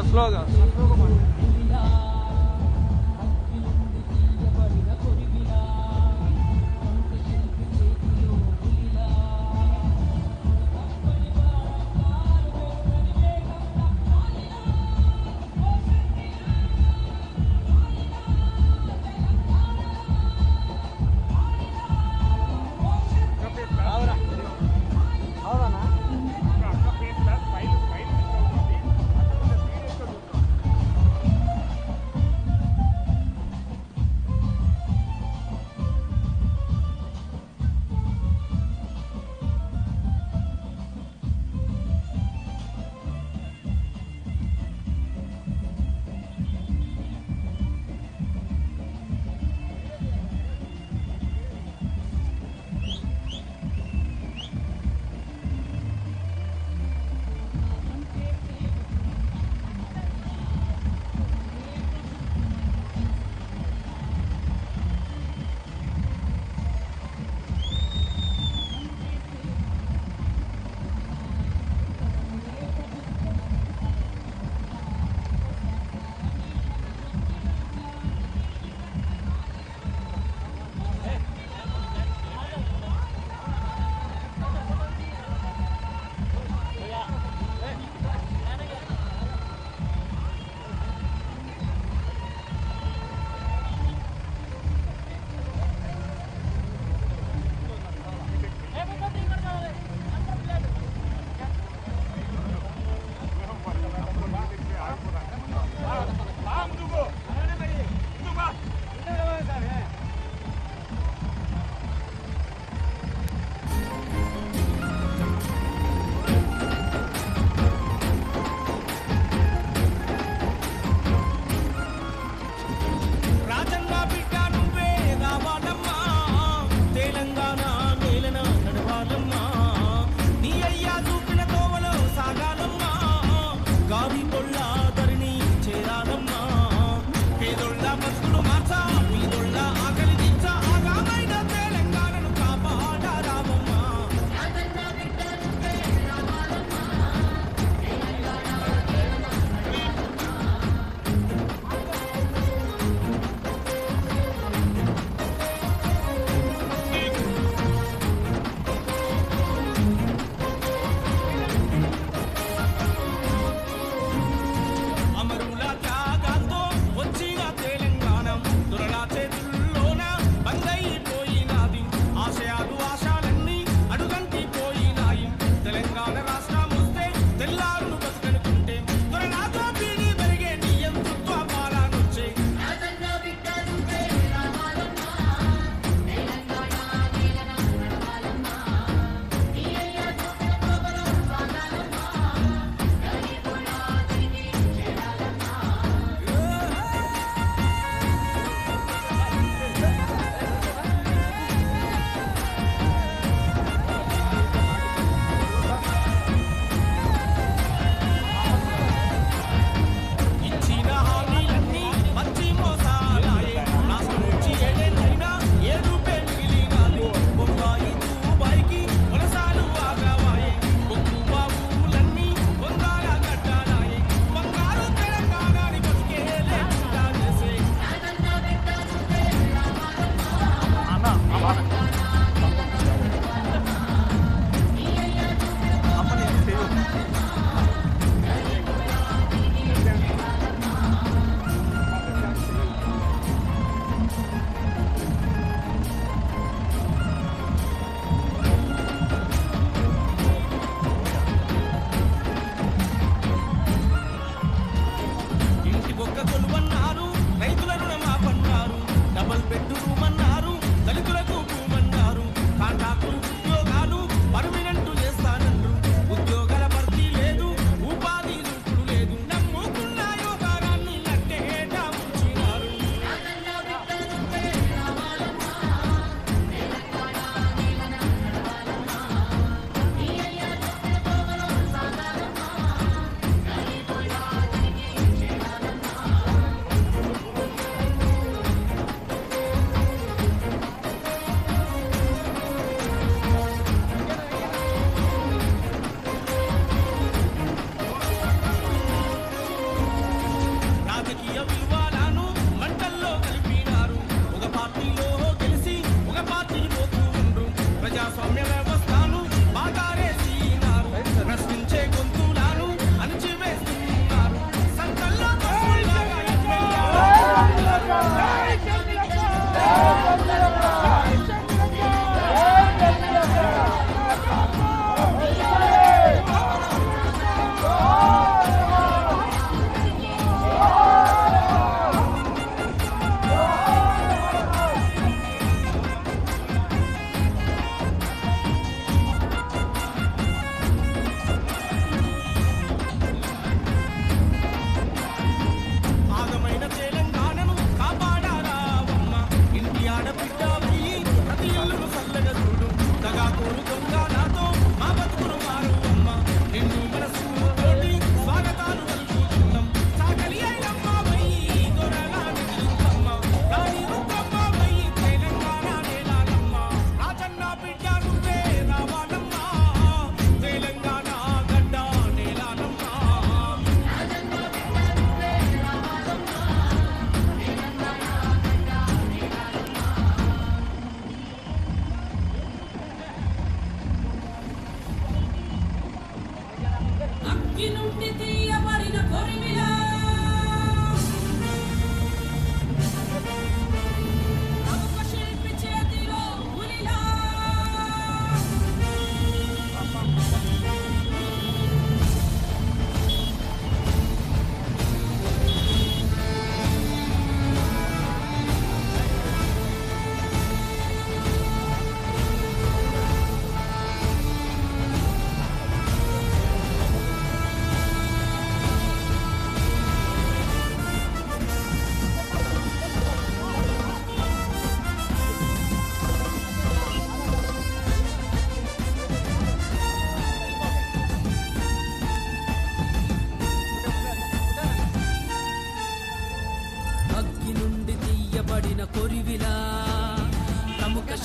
స్లోగా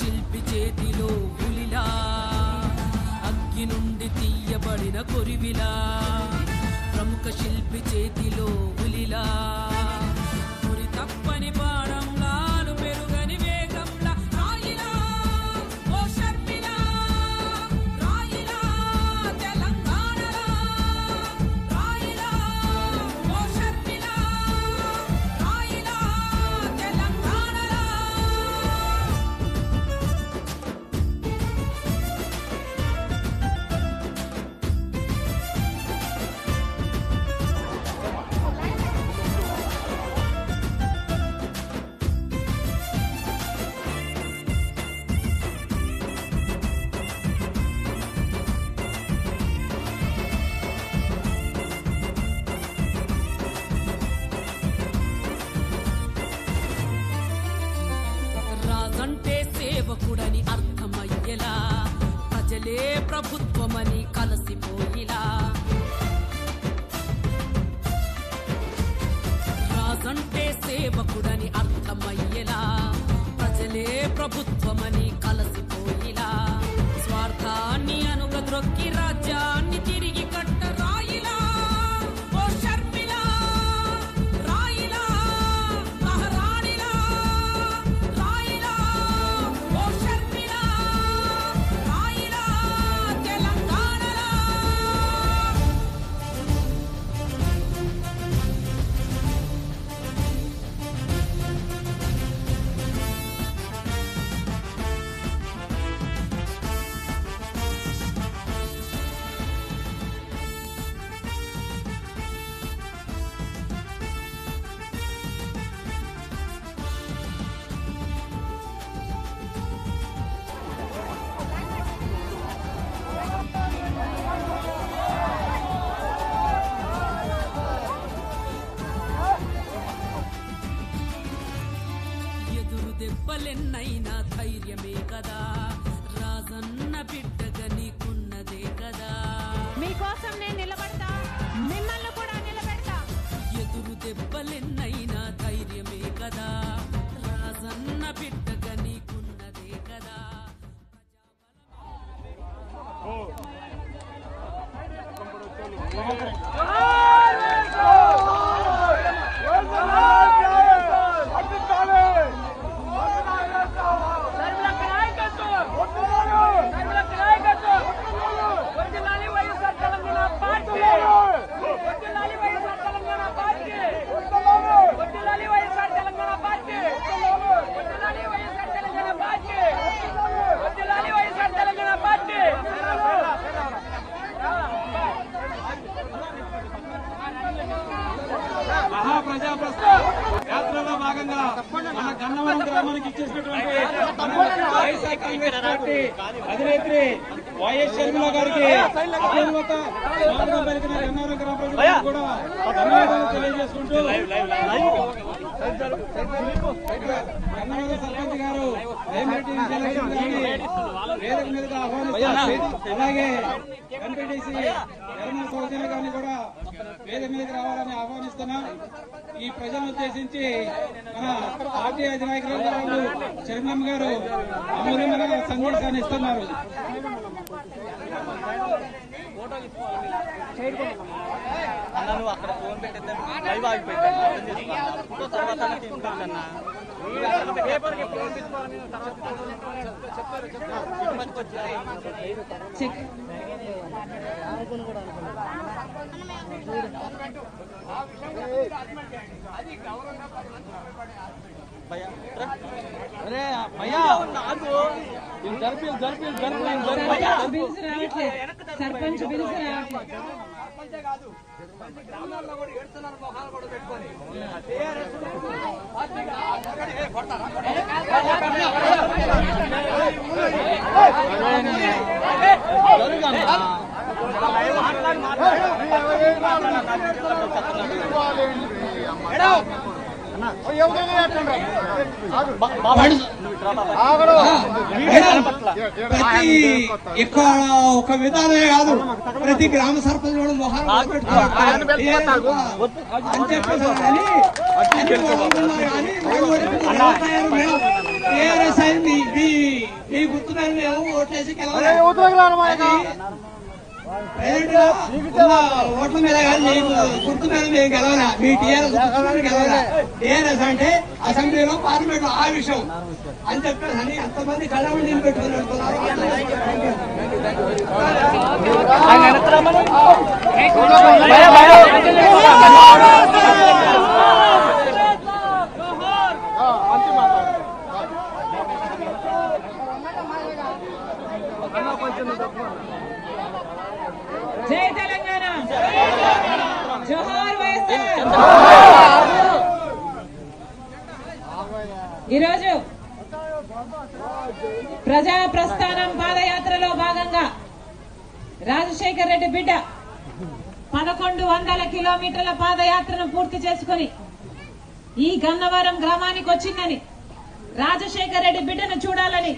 శిల్పి చేతిలో పులిలా అగ్గి నుండి తీయబడిన కొరివిలా ప్రముఖ శిల్పి చేతిలో పులిలా గురి తప్పని బాణంలాలు పెరుగని వేగంలా రాయిలా ఓ షర్మిలా రాయిలా తెలంగాణలా రాయిలా ఓ షర్మిలా రాయిలా తెలంగాణలా రాజంటే సేవకుడని అర్థమయ్యేలా ప్రజలే ప్రభుత్వమని కలసిపోయిలా రాజంటే సేవకుడని అర్థమయ్యేలా ప్రజలే ప్రభుత్వమని కలసిపోయిలా స్వార్థాన్ని అనుగద్రొక్కి రాజ్యాన్ని తిరిగి కట్ట రాయిలా ఓ షర్మిలా రాయిలా మహారాణిలా రాయిలా ఓ షర్మిలా రాయిలా తెలంగాణలా ఎదురు దెబ్బలెన్నైనా ధైర్యమే కదా రాజన్న బిడ్డగా నీకున్నదే కదా మీకోసం నేను నిలబడతా, మిమ్మల్ని కూడా నిలబెడతా. ఎదురు దెబ్బలెన్నైనా ధైర్యమే కదా రాజన్న బిడ్డగా నీకున్నదే కదా యాత్రలో భాగంగా మన గన్నవరం గ్రామానికి ఇచ్చేసినటువంటి వైఎస్ఆర్ కాంగ్రెస్ పార్టీ అధినేత్రి వైఎస్ షర్మిల గారికి అత్యున్నత స్వాగతం పలికిన గన్నవరం గ్రామ ప్రజలకు కూడా ధన్యవాదాలు తెలియజేసుకుంటూ గన్నవరం సర్పంచ్ గారు వేమిరెడ్డి విజయలక్ష్మి గారిని వేదిక మీదుగా ఆహ్వానిస్తున్నారు. అలాగే ఎంపీటీసీ యనమల సౌజన్య గారిని కూడా వేదిక మీదకి రావాలని ఆహ్వానిస్తున్నాం. ఈ ప్రజలను ఉద్దేశించి మన పార్టీ అధినాయకురాలు శరణమ్మ గారు అమూల్యమైన సందేశాన్ని ఇస్తున్నారు. అక్కడ ఫోన్ పెట్టేద్దాం లైవ్ ఆగిపోయింది తర్వాత తీసుకుంటానన్నా అరే భయ్యా సర్పంచ్ గ్రామాల్లో కూడా ఏడుస్తున్నారు మొహాలు కూడా పెట్టుకొని ఇక్కడ ఒక విధానమే కాదు, ప్రతి గ్రామ సర్పంచ్ కూడా మొహాలు పెట్టుకోవాలి అని చెప్పేసి టీఆర్ఎస్ అయింది. ఓట్లేసి ఓట్ల మీద కానీ గుర్తు మీద మేము గెలవనా, మీ టీఆర్ఎస్ గెలవనా. టీఆర్ఎస్ అంటే అసెంబ్లీలో పార్లమెంట్ లో ఆ విషయం అని చెప్పేసి ఎంతమంది కళ్ళ నీళ్ళు పెట్టుకుని అనుకున్నారు. జై తెలంగాణ, జోహార్ వైఎస్ఆర్. ఈరోజు ప్రజా ప్రస్థానం పాదయాత్రలో భాగంగా రాజశేఖర్ రెడ్డి బిడ్డ 1100 కిలోమీటర్ల పాదయాత్రను పూర్తి చేసుకుని ఈ గన్నవరం గ్రామానికి వచ్చిందని, రాజశేఖర్ రెడ్డి బిడ్డను చూడాలని,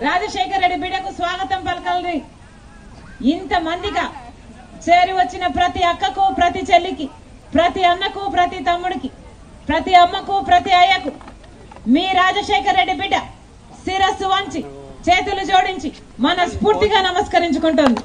రాజశేఖర్ రెడ్డి బిడ్డకు స్వాగతం పలకాలని ఇంతమందిగా చేరి వచ్చిన ప్రతి అక్కకు, ప్రతి చెల్లికి, ప్రతి అన్నకు, ప్రతి తమ్ముడికి, ప్రతి అమ్మకు, ప్రతి అయ్యకు మీ రాజశేఖర్ రెడ్డి బిడ్డ శిరస్సు వంచి చేతులు జోడించి మనస్ఫూర్తిగా నమస్కరించుకుంటోంది.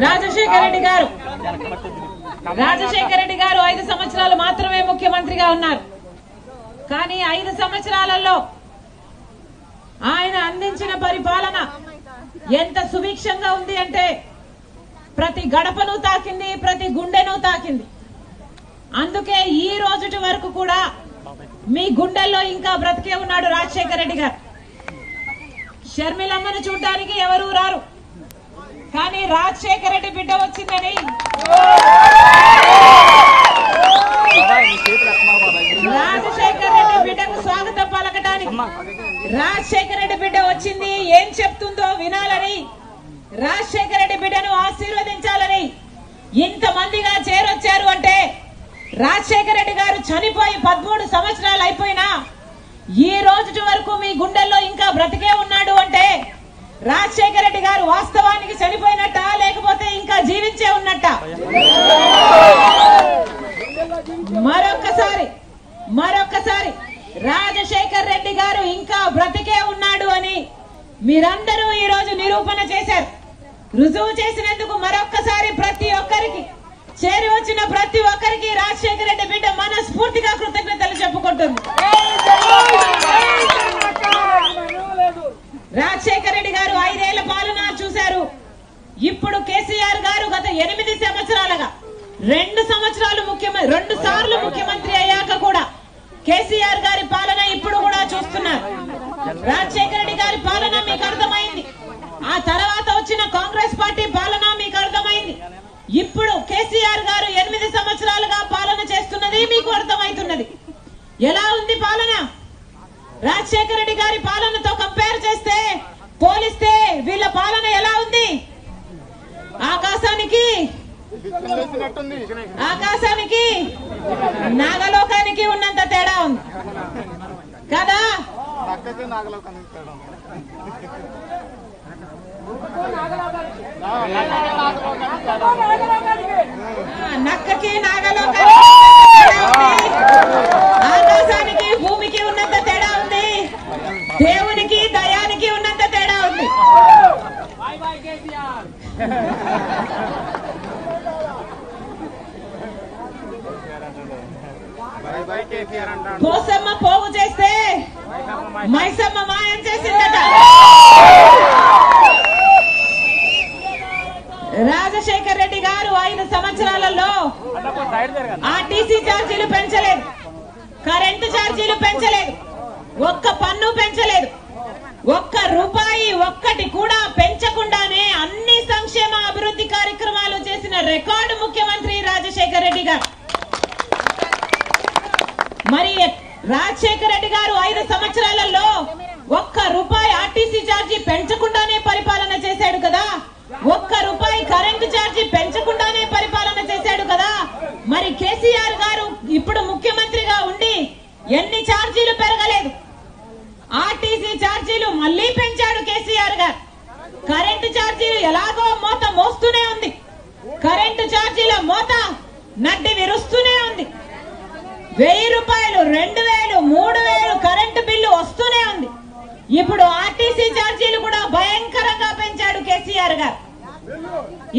రాజశేఖర్ రెడ్డి గారు 5 సంవత్సరాలు మాత్రమే ముఖ్యమంత్రిగా ఉన్నారు. కానీ 5 సంవత్సరాలలో ఆయన అందించిన పరిపాలన ఎంత సుభిక్షంగా ఉంది అంటే ప్రతి గడపను తాకింది, ప్రతి గుండెను తాకింది. అందుకే ఈ రోజుటి వరకు కూడా మీ గుండెల్లో ఇంకా బ్రతికే ఉన్నాడు రాజశేఖర్ రెడ్డి గారు. షర్మిలమ్మను చూడ్డానికి ఎవరూ రారు, కానీ రాజశేఖర్ రెడ్డి బిడ్డ వచ్చిందని రాజశేఖర్ రెడ్డి బిడ్డకు స్వాగతం పలకడానికి, రాజశేఖర్ రెడ్డి బిడ్డ వచ్చింది ఏం చెప్తుందో వినాలని, రాజశేఖర్ రెడ్డి బిడ్డను ఆశీర్వదించాలని ఇంతమందిగా చేరొచ్చారు అంటే రాజశేఖర్ రెడ్డి గారు చనిపోయి 13 సంవత్సరాలు అయిపోయినా ఈ రోజు వరకు మీ గుండెల్లో ఇంకా బ్రతికే ఉన్నాడు అంటే రాజశేఖర్ రెడ్డి గారు వాస్తవానికి చనిపోయినట్ట, లేకపోతే ఇంకా జీవించే ఉన్నట్ట? మరొక్కసారి రాజశేఖర్ రెడ్డి గారు ఇంకా బ్రతికే ఉన్నాడు అని మీరందరూ ఈ రోజు నిరూపణ చేశారు. రుజువు చేసినందుకు మరొక్కసారి ప్రతి ఒక్కరికి, చేరి వచ్చిన ప్రతి ఒక్కరికి రాజశేఖర్ రెడ్డి బిడ్డ మనస్ఫూర్తిగా కృతజ్ఞతలు చెప్పుకుంటుంది. రాజశేఖర్ రెడ్డి గారు 5 ఏళ్ల పాలన చూశారు. ఇప్పుడు కేసీఆర్ గారు గత 8 సంవత్సరాలుగా 2 సార్లు ముఖ్యమంత్రి అయ్యాక కూడా కేసీఆర్ గారి పాలన ఇప్పుడు కూడా చూస్తున్నారు. రాజశేఖర్ రెడ్డి గారి పాలన మీకు అర్థమైంది, ఆ తర్వాత వచ్చిన కాంగ్రెస్ పార్టీ పాలన మీకు అర్థమైంది. ఇప్పుడు కేసీఆర్ గారు 8 సంవత్సరాలుగా పాలన చేస్తున్నది మీకు అర్థమవుతున్నది. ఎలా ఉంది పాలన? రాజశేఖర్ రెడ్డి గారి పాలనతో కంపేర్ చేస్తే, పోలిస్తే వీళ్ళ పాలన ఎలా ఉంది? ఆకాశానికి నాగలోకానికి ఉన్నంత తేడా ఉంది కదా? నక్కకి నాగలోకానికి ఆకాశానికి భూమికి ఉన్నంత తేడా ఉంది, దేవునికి దయానికి ఉన్నంత తేడా ఉంది. పోసమ్మ పోగు చేస్తే మైసమ్మ మాయం చేసిందట. రాజశేఖర్ రెడ్డి గారు 5 సంవత్సరాలలో ఆర్టీసీ ఛార్జీలు పెంచలేదు, కరెంటు ఛార్జీలు పెంచలేదు, ఒక్క పన్ను పెంచలేదు, ఒక్క రూపాయి ఒక్కటి కూడా పెంచకుండానే అన్ని సంక్షేమ అభివృద్ధి కార్యక్రమాలు చేసిన రికార్డు ముఖ్యమంత్రి రాజశేఖర్ రెడ్డి గారు. మరి రాజశేఖర్ రెడ్డి గారు 5 సంవత్సరాలలో ఒక్క రూపాయి ఆర్టీసీ ఛార్జీ పెంచకుండానే పరిపాలన చేశాడు కదా, ఒక్క రూపాయి కరెంటు ఛార్జీ పెంచకుండానే పరిపాలన చేశాడు కదా. మరి కేసీఆర్ గారు ఇప్పుడు ముఖ్యమంత్రిగా ఎన్ని ఛార్జీలు పెరగలేదు. ఆర్టీసీ ఛార్జీలు మళ్లీ పెంచాడు కేసీఆర్ గారు. కరెంటు ఛార్జీలు ఎలాగో మోత మోస్తూనే ఉంది. కరెంటు ఛార్జీల మోత నడ్డి విరుస్తూనే ఉంది. 1000 రూపాయలు, 2000, 3000 కరెంటు బిల్లు వస్తూనే ఉంది. ఇప్పుడు ఆర్టీసీ ఛార్జీలు కూడా భయంకరంగా పెంచాడు కేసీఆర్ గారు.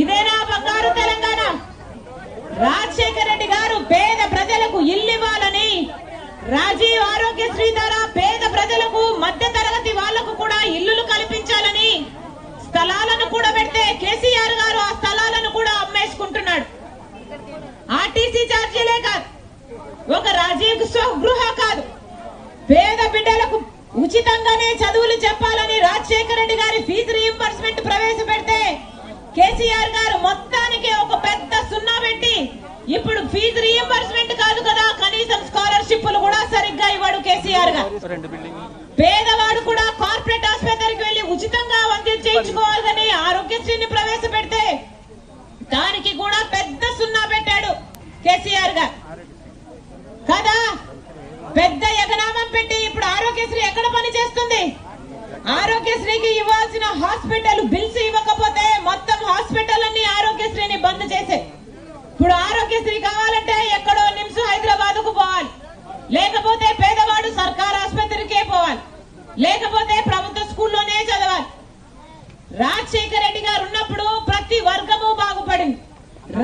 ఇదేనా బంగారు తెలంగాణ? రాజశేఖర రెడ్డి గారు పేద ప్రజలకు ఇల్లు ఇవ్వాలని, రాజీవ్ ఆరోగ్యశ్రీ ద్వారా పేద ప్రజలకు, మధ్య తరగతి వాళ్లకు కూడా ఇల్లులు కల్పించాలని స్థలాలను కూడా పెడితే కేసీఆర్ గారు ఆ స్థలాలను కూడా అమ్మేసుకుంటున్నాడు. ఆర్టీసీ ఛార్జీలే కాదు, ఒక రాజీవ్ గృహ కాదు, పేద బిడ్డలకు ఉచితంగానే చదువులు చెప్పాలని రాజశేఖర రెడ్డి గారి ఫీజు రీయింబర్స్మెంట్ ప్రవేశపెడితే కేసీఆర్ గారు మొత్తానికి ఒక పెద్ద సున్నా పెట్టి ఇప్పుడు ఫీజు రీయింబర్స్మెంట్ కాదు కదా, కనీసం స్కాలర్షిప్లు కూడా సరిగ్గా ఇవ్వడు కేసీఆర్ గారు. పేదవాడు కూడా కార్పొరేట్ ఆసుపత్రికి వెళ్లి ఉచితంగా వైద్యం చేయించుకోవాలని ఆరోగ్యశ్రీని ప్రవేశపెడితే దానికి కూడా పెద్ద సున్నా పెట్టాడు కేసీఆర్ గారు కదా. పెద్ద ఎగనామం పెట్టి ఇప్పుడు ఆరోగ్యశ్రీ ఎక్కడ పని చేస్తుంది? ఆరోగ్యశ్రీకి ఇవ్వాల్సిన హాస్పిటల్ బిల్స్ ఇవ్వకపోతే మొత్తం హాస్పిటల్ అన్ని ఆరోగ్యశ్రీని బంద్ చేసే. ఇప్పుడు ఆరోగ్యశ్రీ కావాలంటే ఎక్కడో నిమ్స్ హైదరాబాద్ కు పోవాలి, లేకపోతే పేదవాడు సర్కార్ ఆసుపత్రికే పోవాలి, లేకపోతే ప్రభుత్వ స్కూల్లోనే చదవాలి. రాజశేఖర రెడ్డి గారు ఉన్నప్పుడు ప్రతి వర్గము బాగుపడింది.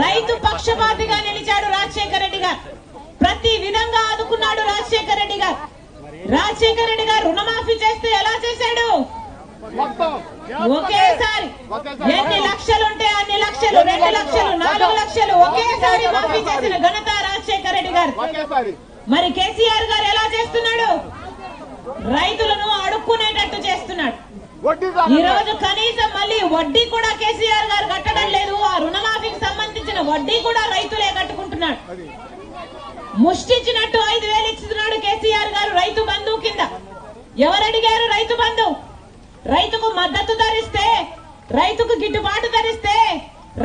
రైతు పక్షపాతిగా నిలిచాడు రాజశేఖర రెడ్డి గారు. ప్రతి విధంగా ఆదుకున్నాడు రాజశేఖర రెడ్డి గారు. రాజశేఖర రెడ్డి గారు రుణమాఫీ చేస్తే ఎలా చేశాడు? ఒకేసారి ఎన్ని లక్షలుంటే అన్ని లక్షలు, 2 లక్షలు, 4 లక్షలు ఒకేసారి మాఫీ చేసిన ఘనత రాజశేఖర రెడ్డి గారు. మరి కేసీఆర్ గారు ఎలా చేస్తున్నాడు? రైతులను అడుక్కునేటట్టు చేస్తున్నాడు. ఈ రోజు కనీసం మళ్ళీ వడ్డీ కూడా కేసీఆర్ గారు కట్టడం లేదు. ఆ రుణమాఫీకి సంబంధించిన వడ్డీ కూడా రైతులే కట్టుకుంటున్నాడు. ముష్టించినట్టు 5000 ఇస్తున్నాడు కేసీఆర్ గారు రైతు బంధు కింద. ఎవరు అడిగారు రైతు బంధు? రైతుకు మద్దతు ధరిస్తే, రైతుకు గిట్టుబాటు ధరిస్తే,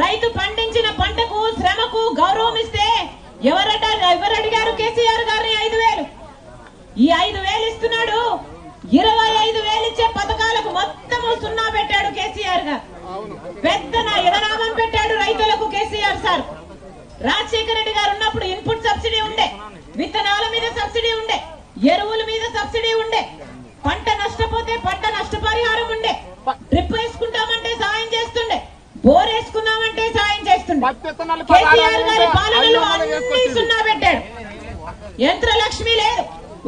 రైతు పండించిన పంటకు, శ్రమకు గౌరవం ఇస్తే ఎవరు అడిగారు కేసీఆర్ గారిని 5000? ఈ 5000 ఇస్తున్నాడు. 25,000 ఇచ్చే పథకాలకు మొత్తము సున్నా పెట్టాడు కేసీఆర్ గారు. పెద్ద ఎగనామం పెట్టాడు రైతులకు కేసీఆర్ సార్. రాజశేఖర రెడ్డి గారు ఉన్నప్పుడు ఇన్పుట్ సబ్సిడీ ఉండే, విత్తనాల మీద సబ్సిడీ ఉండే, ఎరువుల మీద సబ్సిడీ ఉండే, పంట నష్టపోతే పంట నష్టపరిహారం ఉండే, డ్రిప్ వేసుకుంటామంటే సాయం చేస్తుండే, బోర్ వేసుకున్నామంటే సాయం చేస్తుండే. కేసీఆర్ గారి పాలనలో అన్ని సున్నా పెట్టాడు. యంత్రలక్ష్మి లేదు,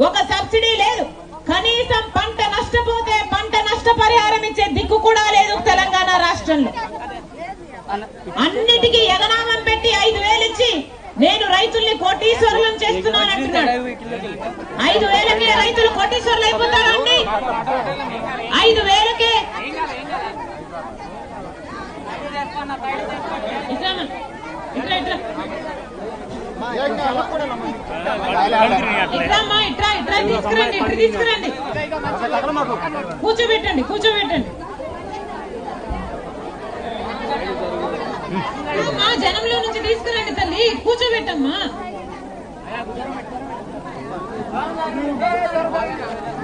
ఒక సబ్సిడీ లేదు, కనీసం పంట నష్టపోతే పంట నష్టపరిహారం ఇచ్చే దిక్కు కూడా లేదు తెలంగాణ రాష్ట్రంలో. అన్నిటికీ ఎగనామం పెట్టి 5000 ఇచ్చి నేను రైతుల్ని కోటీశ్వరులను చేస్తున్నానంటున్నాడు. 5000కే రైతులు కోటీశ్వరులు అయిపోతారండి? 5000కే తీసుకురండి, కూర్చోబెట్టండి. జనంలో నుంచి తీసుకురండి తల్లి, కూర్చోబెట్టమ్మా.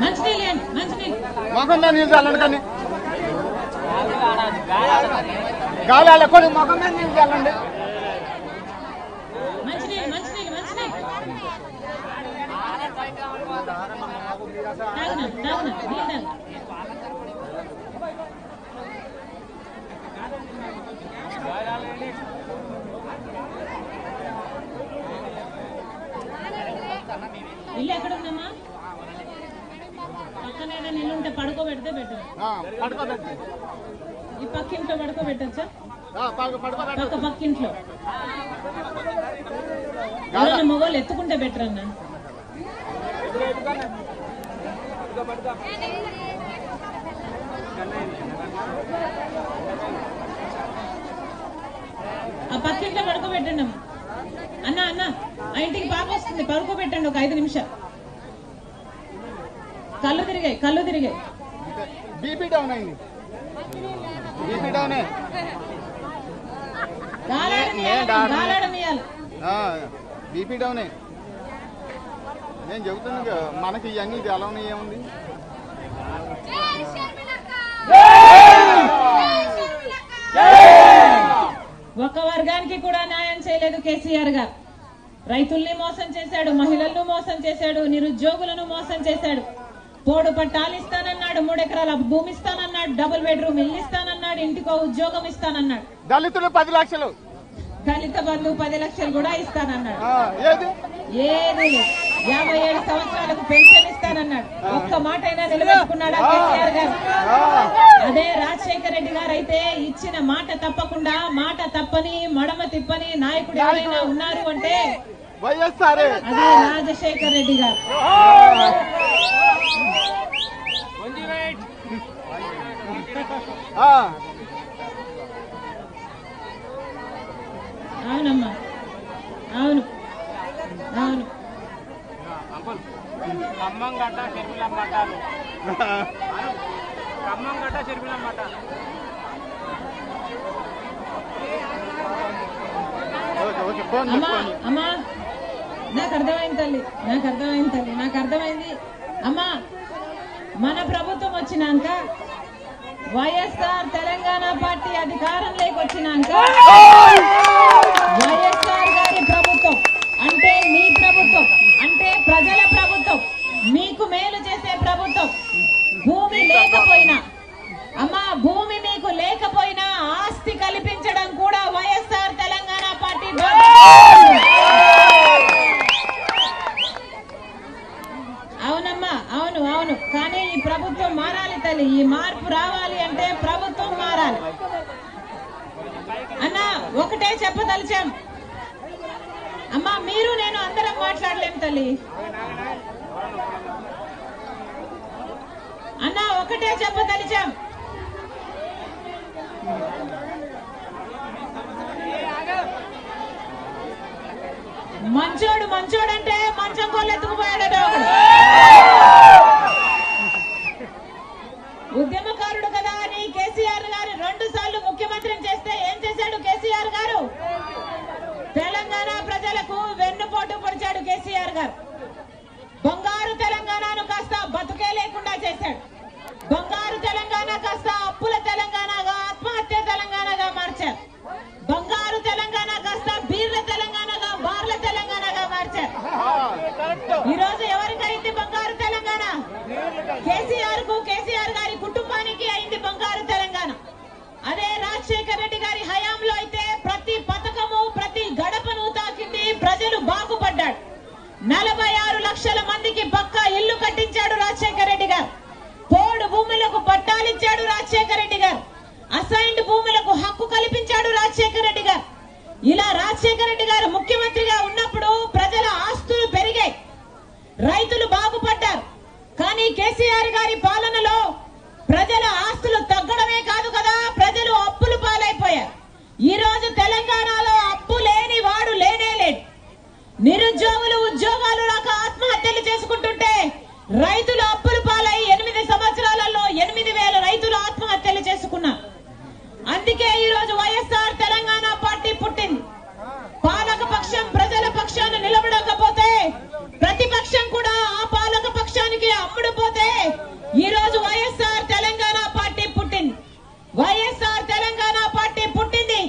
మంచినీళ్ళు మొఖంలో నీళ్ళు చల్లండి, కానీ గాలి ఆడకూడదు, మొఖం మీద నీళ్ళు చల్లండి. మంచినీళ్ళు ఇల్లు ఎక్కడ ఉందమ్మా? పక్కన ఏదైనా ఇల్లు ఉంటే పడుకోబెడితే బెటర్. ఈ పక్కింట్లో పడుకోబెట్టచ్చా? పక్కింట్లో ఎవరైనా మొగోళ్ళు ఎత్తుకుంటే బెటర్ అన్న. ఆ పక్కింట్లో పడుకోబెట్టండి అమ్మ. అన్న ఆ ఇంటికి పాప వస్తుంది, పడుకోబెట్టండి ఒక 5 నిమిషాలు. కళ్ళు తిరిగాయి. బీపీ డౌన్ అయింది, బీపీ డౌన్. గాలాడనియాలి, బీపీ డౌన్. నేను చెబుతున్నా మనకి ఇవన్నీ తెలవని ఏముంది. ఒక వర్గానికి కూడా న్యాయం చేయలేదు కేసీఆర్ గారు. రైతుల్ని మోసం చేశాడు, మహిళలను మోసం చేశాడు, నిరుద్యోగులను మోసం చేశాడు. పోడు పట్టాలు ఇస్తానన్నాడు, 3 ఎకరాల భూమి ఇస్తానన్నాడు, డబుల్ బెడ్రూమ్ ఇల్లు ఇస్తానన్నాడు, ఇంటికో ఉద్యోగం ఇస్తానన్నాడు, దళితులు 10 లక్షలు, దళిత బంధు 10 లక్షలు కూడా ఇస్తానన్నాడు. ఏది ఏది 57 సంవత్సరాలకు పెన్షన్ ఇస్తానన్నాడు. ఒక్క మాట అయినా నిలబెట్టుకున్నాడా కేసీఆర్ గారు? అదే రాజశేఖర రెడ్డి గారు అయితే ఇచ్చిన మాట తప్పకుండా, మాట తప్పని మడమ తిప్పని నాయకుడు ఎవరైనా ఉన్నారు అంటే వైఎస్ఆర్. అదే రాజశేఖర రెడ్డి గారు. అవునమ్మా, అవును అవును. ఖమ్మం గడ్డ చెరువులమ్మటాలు, ఖమ్మం గడ్డ చెరువులమ్మట. అమ్మా అమ్మా నాకు అర్థమైంది తల్లి, నాకు అర్థమైంది తల్లి, నాకు అర్థమైంది అమ్మా. మన ప్రభుత్వం వచ్చినాక, వైఎస్ఆర్ తెలంగాణ పార్టీ అధికారంలోకి వచ్చినాక, వైఎస్ఆర్ గారి ప్రభుత్వం అంటే మీ ప్రభుత్వం, అంటే ప్రజల ప్రభుత్వం, మీకు మేలు చేసే ప్రభుత్వం. భూమి లేకపోయినా అమ్మా, భూమి మీకు లేకపోయినా ఆస్తి కల్పించడం కూడా వైఎస్ఆర్ తెలంగాణ పార్టీ అవునమ్మా, అవును అవును. కానీ ఈ ప్రభుత్వం మారాలి తల్లి, ఈ మార్పు రావాలి అంటే ప్రభుత్వం మారాలి. అన్నా ఒకటే చెప్పదలిచాం అమ్మా, మీరు నేను అందరం మాట్లాడలేం తల్లి. అన్నా ఒకటే చెప్పదలిచాం, మంచోడు మంచోడంటే మంచం కోళ్ళు ఎత్తుకుపోయాడట ఒకడు. ఉద్యమకారుడు కదా అని కేసీఆర్ గారు 2 సార్లు ముఖ్యమంత్రిని చేస్తే ఏం చేశాడు కేసీఆర్ గారు? తెలంగాణ ప్రజలకు వెన్నుపోటు పొడిచాడు కేసీఆర్ గారు. బంగారు తెలంగాణను కాస్త బతుకే లేకుండా చేశాడు. బంగారు తెలంగాణ కాస్త అప్పుల తెలంగాణగా, ఆత్మహత్య తెలంగాణగా మార్చారు. బంగారు తెలంగాణ కాస్త బీర్ల తెలంగాణగా, బార్ల తెలంగాణగా మార్చారు. ఈ రోజు ఎవరికైంది బంగారు తెలంగాణ? కేసీఆర్ కు, కేసీఆర్ గారి కుటుంబానికి అయింది బంగారు తెలంగాణ. అదే రాజశేఖర రెడ్డి గారి హయాంలో అయితే ప్రతి పథకము, ప్రతి గడపను తాకింది, ప్రజలు బాగుపడ్డాడు. 46 లక్షల మందికి పక్కా ఇల్లు కట్టించాడు రాజశేఖర రెడ్డి గారు. పోడు భూములకు పట్టాలిచ్చాడు రాజశేఖర రెడ్డి గారు. అసైన్డ్ భూములకు హక్కు కల్పించాడు రాజశేఖర రెడ్డి గారు. ఇలా రాజశేఖర రెడ్డి గారు ముఖ్యమంత్రిగా ఉన్నప్పుడు ప్రజల ఆస్తులు పెరిగాయి, రైతులు బాగుపడ్డారు. కానీ కేసీఆర్ గారి పాలనలో ప్రజల ఆస్తులు తగ్గడమే కాదు కదా, ప్రజలు అప్పులు పాలైపోయారు. ఈ రోజు తెలంగాణలో అప్పు లేని వాడు లేనే లేడు. నిరుద్యోగులు ఉద్యోగాలు రాక ఆత్మహత్యలు చేసుకుంటుంటే, రైతులు అప్పులు పాలై 8 సంవత్సరాలలో 8,000 రైతులు ఆత్మహత్యలు చేసుకున్నారు. అందుకే ఈ రోజు వైఎస్ఆర్ తెలంగాణ పార్టీ పుట్టింది. పాలక పక్షం ప్రజల పక్షాన నిలబడకపోతే, ప్రతిపక్షం కూడా ఆ పాలక పక్షానికి అమ్ముడుపోతే, ఈ రోజు వైఎస్ఆర్ తెలంగాణ పార్టీ పుట్టింది. వైఎస్ఆర్ తెలంగాణ పార్టీ పుట్టింది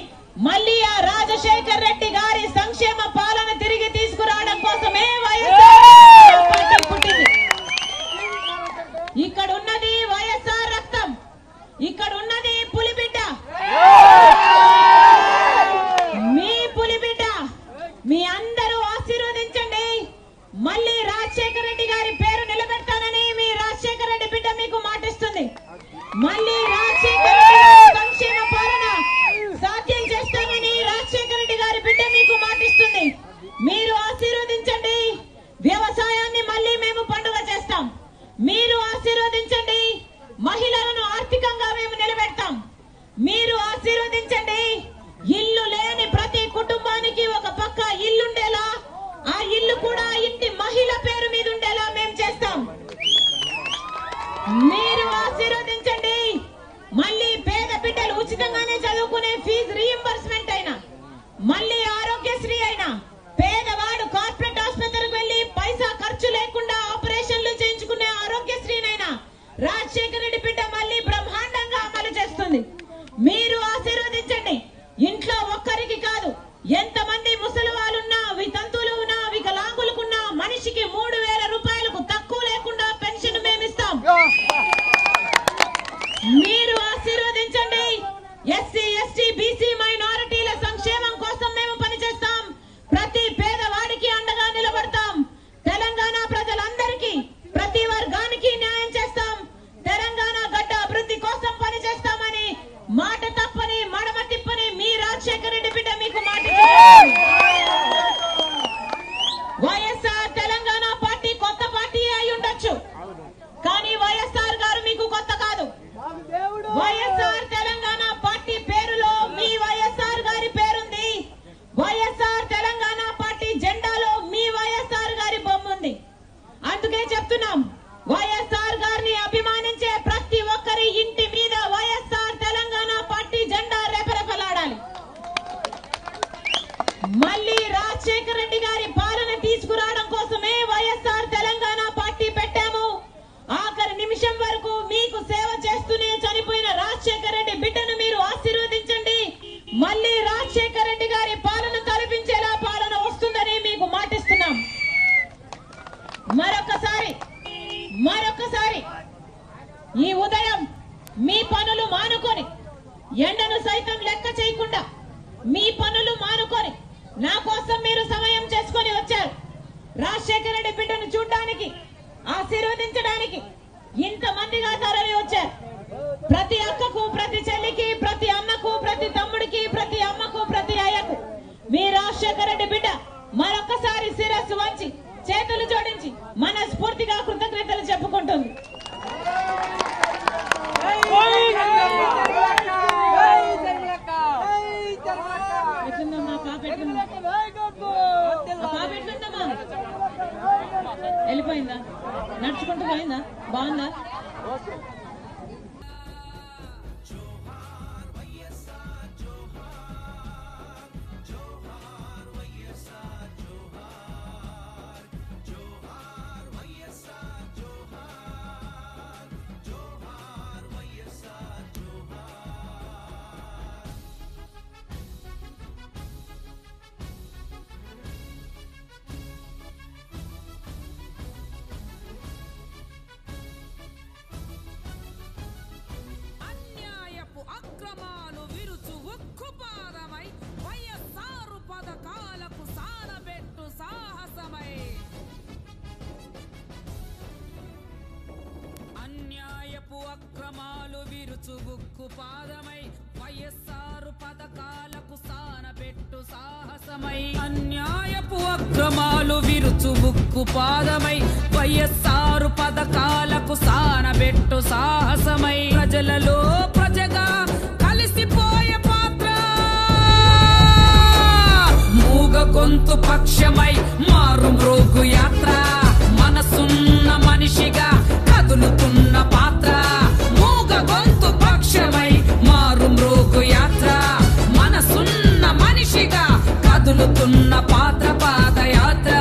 మళ్ళీ ఆ రాజశేఖర్ రెడ్డి గారి సంక్షేమ పాలన తిరిగి తీసుకురావడం కోసమే వైఎస్ఆర్ పార్టీ పుట్టింది. ఇక్కడ ఉన్నది వైఎస్ఆర్ రక్తం, ఇక్కడ ఉన్నది పులిబిడ్డ, మీ పులిబిడ్డ. మీ అందరూ ఆశీర్వదించండి. మళ్ళీ రాజశేఖర రెడ్డి గారి పేరు నిలబెడతానని మీ రాజశేఖర రెడ్డి బిడ్డ మీకు మాటిస్తుంది. మళ్ళీ రాజశేఖర రెడ్డి గారి సంక్షేమ పాలన సాధ్యం చేస్తానని రాజశేఖర రెడ్డి గారి బిడ్డ మీకు మాటిస్తుంది. మీరు ఆశీర్వదించండి. వ్యవసాయాన్ని మళ్ళీ మేము పండుగ చేస్తాం. మీరు ఆశీర్వదించండి. మహిళలను ఆర్థికంగా మేము నిలబెడతాం. మీరు ఆశీర్వదించండి. ఇల్లు లేని ప్రతి కుటుంబానికి ఒక పక్క ఇల్లుండేలా, ఆ ఇల్లు కూడా ఇంటి మహిళ పేరు మీద ఉండేలా మేము చేస్తాం. మీరు ఆశీర్వదించండి. మళ్ళీ పేద బిడ్డలు ఉచితంగానే చదువుకునే ఫీజు రీయింబర్స్మెంట్ అయినా, మళ్ళీ ఆరోగ్యశ్రీ అయినా, పేదవాడు కార్పొరేట్ ఆసుపత్రికి వెళ్లి పైసా ఖర్చు లేకుండా మరొకసారి ఈ ఉదయం మీ పనులు మానుకొని ఎండను సైతం లెక్క చేయకుండా మీ పనులు మానుకొని నా కోసం మీరు సమయం చేసుకొని వచ్చారు. రాజశేఖర రెడ్డి బిడ్డను చూడడానికి, ఆశీర్వదించడానికి ఇంతమందిగా తరలి వచ్చారు. ప్రతి అక్కకు, ప్రతి చెల్లికి, ప్రతి అన్నకు, ప్రతి తమ్ముడికి, ప్రతి అమ్మకు, ప్రతి అయ్యకు మీ రాజశేఖర రెడ్డి బిడ్డ మరొకసారి శిరస్సు వంచి చేతులు జోడించి మనస్ఫూర్తిగా కృతజ్ఞతలు చెప్పుకుంటుంది. వెళ్ళిపోయిందా? నడుచుకుంటూ పోయిందా? బాగుందా? అక్రమాలు విరుచు ఉక్కుపాదమై వైఎస్ఆర్ పథకాలకు సానబెట్టు సాహసమై అన్యాయపు అక్రమాలు విరుచు ఉక్కుపాదమై వైఎస్ఆర్ పథకాలకు సానబెట్టు సాహసమై అన్యాయపు అక్రమాలు విరుచు ఉక్కుపాదమై వైఎస్ఆర్ పథకాలకు సానబెట్టు సాహసమై ప్రజలలో ప్రజగా కలిసిపోయే పాత్ర మూగ గొంతు పక్షమై మారు మ్రోగు యాత్ర మనసున్న మనిషిగా కదులుతున్న పాత్ర మూగ గొంతు పక్షమై మారు మ్రోగు యాత్ర మనసున్న మనిషిగా కదులుతున్న పాత్ర పాదయాత్ర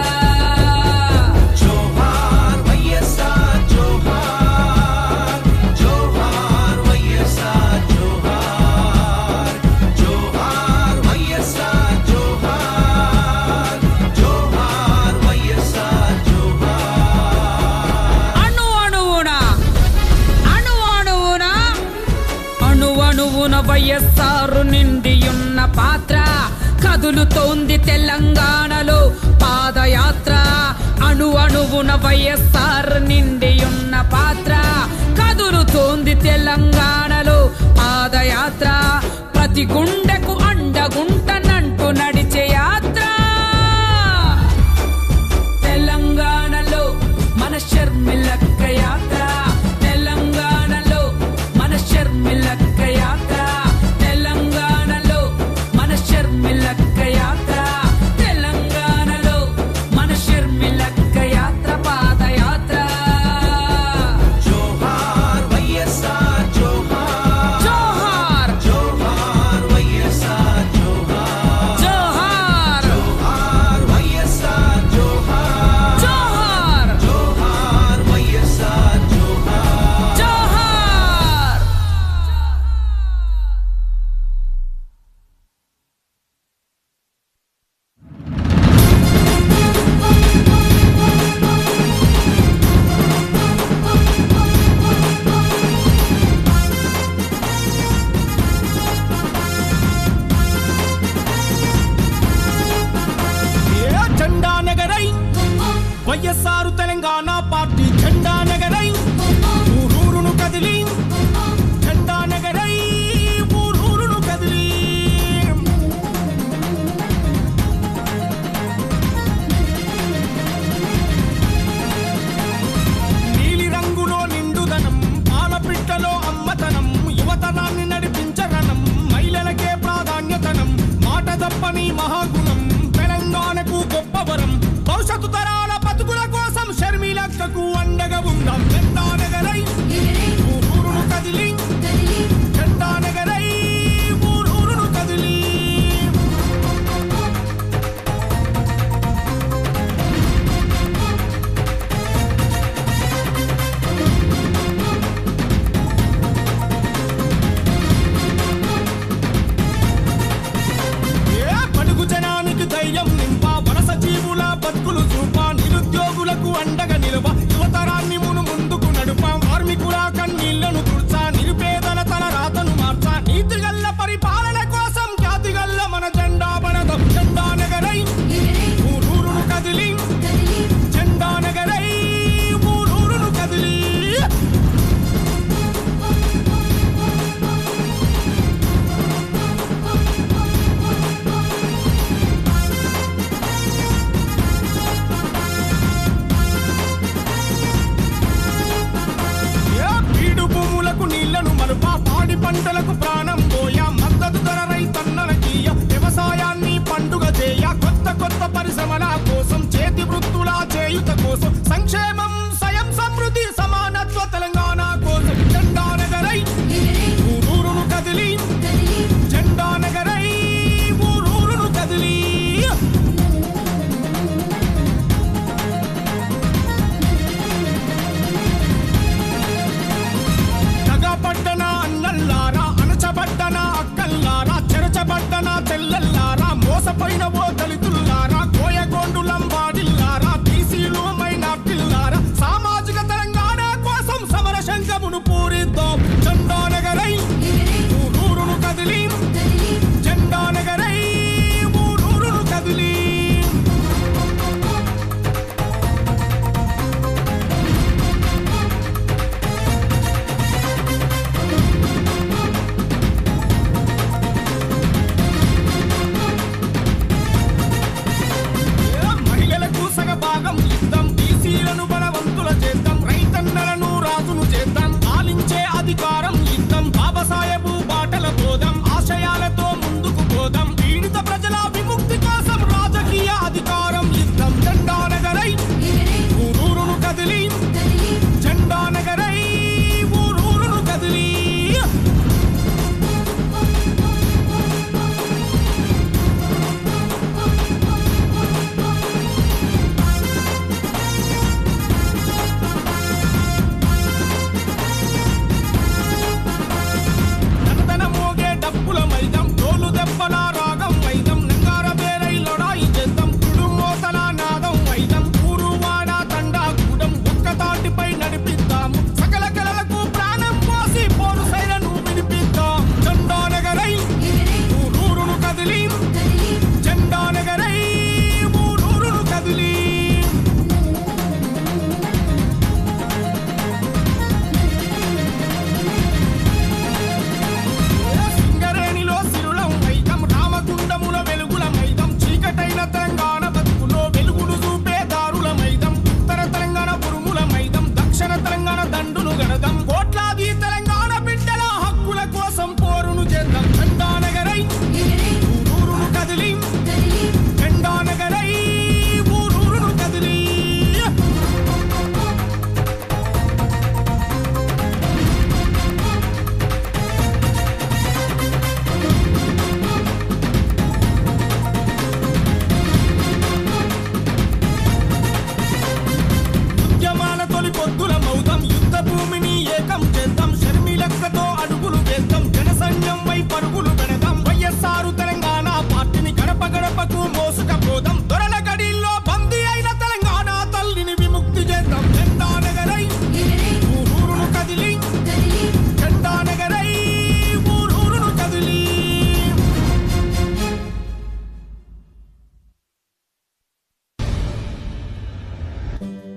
వైఎస్ఆర్ నిండియున్న పాత్ర కదులుతోంది తెలంగాణలో పాదయాత్ర అణు అణువున వైఎస్ఆర్ నిండియున్న పాత్ర కదులుతోంది తెలంగాణలో పాదయాత్ర ప్రతి గుండెకు అండగుంటనంటూ నడిచే యాత్ర తెలంగాణలో మన షర్మిలక్క యాత్ర తెలంగాణలో మన షర్మిలక్క యాత్ర తెలంగాణలో మన షర్మిలక్క యాత్ర తెలంగాణలో మన షర్మిలక్క యాత్ర పాదయాత్ర జోహార్ వైఎస్ఆర్ జోహార్ జోహార్ జోహార్ వైఎస్ఆర్ జోహార్ జోహార్ జోహార్ వైఎస్ఆర్ జోహార్ జోహార్ జోహార్ వైఎస్ఆర్ జోహార్ జోహార్ झंडा नगरई వైఎస్ఆర్ తెలంగాణ పార్టీ झंडा नगरई ఊరూరును కదిలి झंडा नगरई ఊరూరును కదిలి నీలి రంగులో నిండుదనం పాలపిట్టలో అమ్మతనం యువతరాన్ని నడిపించగనం మహిళలకే ప్రాధాన్యతనం మాట తప్పని మహాగుణం తెలంగాణకు గొప్పవరం భవిష్యత్తు తరాల బతుకుల కోసం షర్మిలక్కకు అండగా ఉందాం झंडा नगरई ఊరూరును కదిలి झंडा नगरई ఊరూరును కదిలి బడుగు జనానికి ధైర్యం నింపా వలస జీవుల బతుకులు చూపా నిరుద్యోగులకు అండగా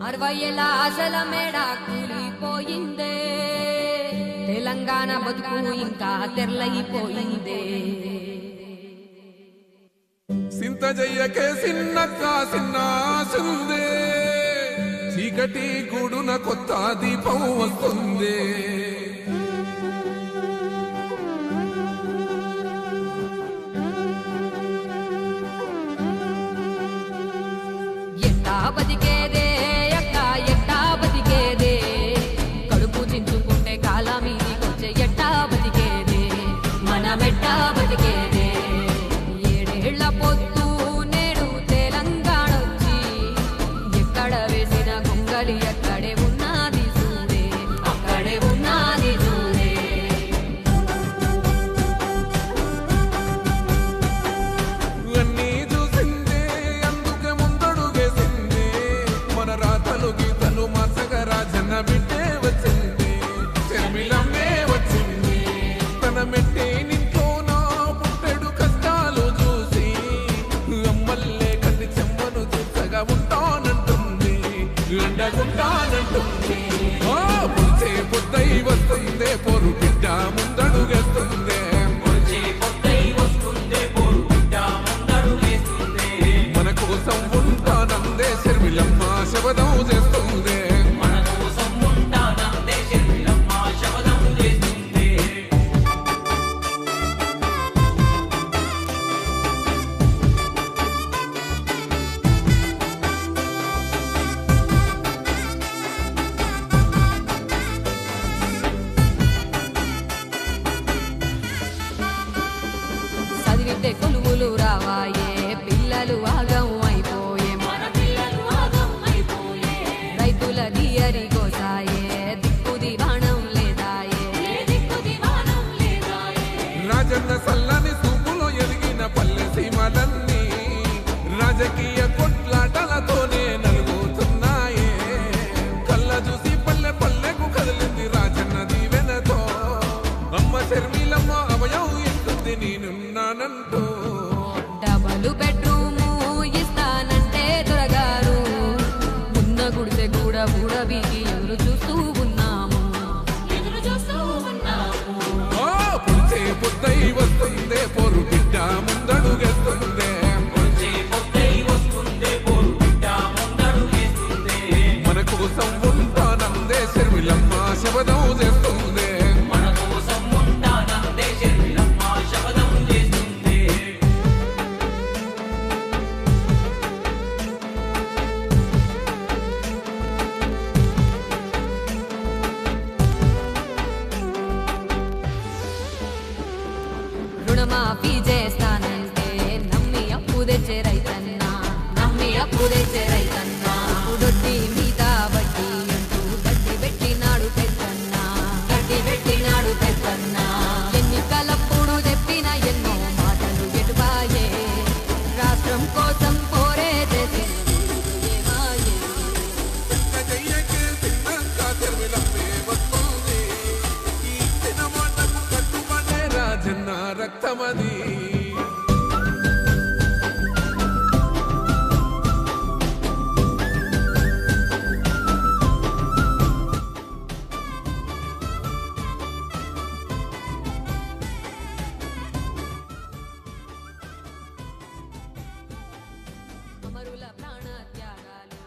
60 ఏళ్ళ ఆశల మేడ కూలిపోయిందే తెలంగాణ బతుకు ఇంకా తెరలైపోయిందే సింత జయ్యకే సిన్నక్క సిన్నాసుందే చీకటి గూడున కొత్త దీపం వస్తుంది ఎట్టా బతికేదే అక్క ఎట్టా బతికేదే కడుపు చించుకుంటే కాలా మీదికొచ్చే ఎట్టా బతికేదే మనమెట్టా బతికేదే ఏడేళ్ల పొద్దు నేడు తెలంగాణ వచ్చి ఎక్కడ వేసిన గొంగలి అక్కడే ఉన్నది చూడే అక్కడే ఉన్నది చూడే అన్నీ చూసిందే అందుకే ముందడుగేసిందే మన రాతలు గీతలు మసగా రాజన్న బిడ్డే వచ్చింది చెర్మిలమ్మే వచ్చింది తన మెట్టే నింట్లోన పుట్టెడు కష్టాలు చూసి అమ్మల్లే కంటి చెమ్మను చూసగా ఉంటానంటుంది అండగుంటానంటుంది పులిసే పొద్దై వస్తుందే పొరు బిడ్డ ముందడుగేస్తుందే మన కోసం ఉంటానందే శర్మిలమ్మ శబదం చేస్తుంది చదివితే కొలువులు రావాయే పిల్లలు ఆగం అయిపోయే మన పిల్లలు ఆగం అయిపోయే రైతుల దియరి కోసాయే దిక్కు దివాణం లేదాయే దిక్కు దివాణం లేదాయే రాజన్న సల్లని సూపులో ఎదిగిన పల్లె సీమలన్నీ రాజకీయ కొట్లాటలతోనే నలుగుతున్నాయే కళ్ళ చూసి పల్లె పల్లెకు కదిలింది రాజన్న దీవెనతో అమ్మ శర్మిలమ్మ అభయం ఇస్తుంది నేనున్నానంటూ డబలు బెడ్రూము ఇస్తానంటే దొరగారు ఉన్న గుడిసె కూడా బీగి ఎదురు చూస్తూ ఉన్నాము పులిసే పొద్దై వస్తుందే పొరు బిడ్డ ముందడుగేస్తుందే మన కోసం ఉంటానందే శర్మిలమ్మ శబదం చేస్తుంది రుణమాఫీ చేస్తానంటే నమ్మి అప్పు తెచ్చే రైతన్నా నమ్మి అప్పు తెచ్చే రైతన్నా ఉడొడ్డి మీద వడ్డీ అంటూ గడ్డి పెట్టినాడు పెద్దన్నా గడ్డి పెట్టినాడు పెద్దన్నా ఎన్నికలప్పుడు చెప్పిన ఎన్నో మాటలు ఎటుబాయే రాష్ట్రం కోసం పోరే చేసే ఏమాయే జయ్యకే సిన్నంక శర్మిలమ్మే వస్తుంది ఈ ఇచ్చిన మాటకు కట్టుబడే రాజన్న రక్తమది అమరుల ప్రాణ త్యాగాలు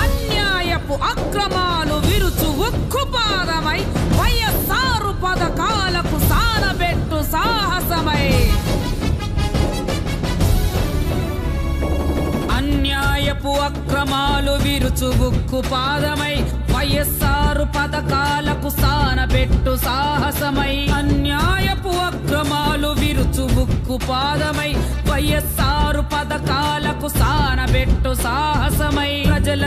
అన్యాయపు అక్రమాలు విరుచు ఉక్కుపాదమై వైఎస్ఆర్ పథకాలకు సానబెట్టు సాహసమై అన్యాయపు అక్రమాలు విరుచు ఉక్కుపాదమై వైఎస్ఆర్ పథకాలకు సానబెట్టు సాహసమై అన్యాయపు అక్రమాలు విరుచు ఉక్కుపాదమై వైఎస్ఆర్ పథకాలకు సానబెట్టు సాహసమై ప్రజల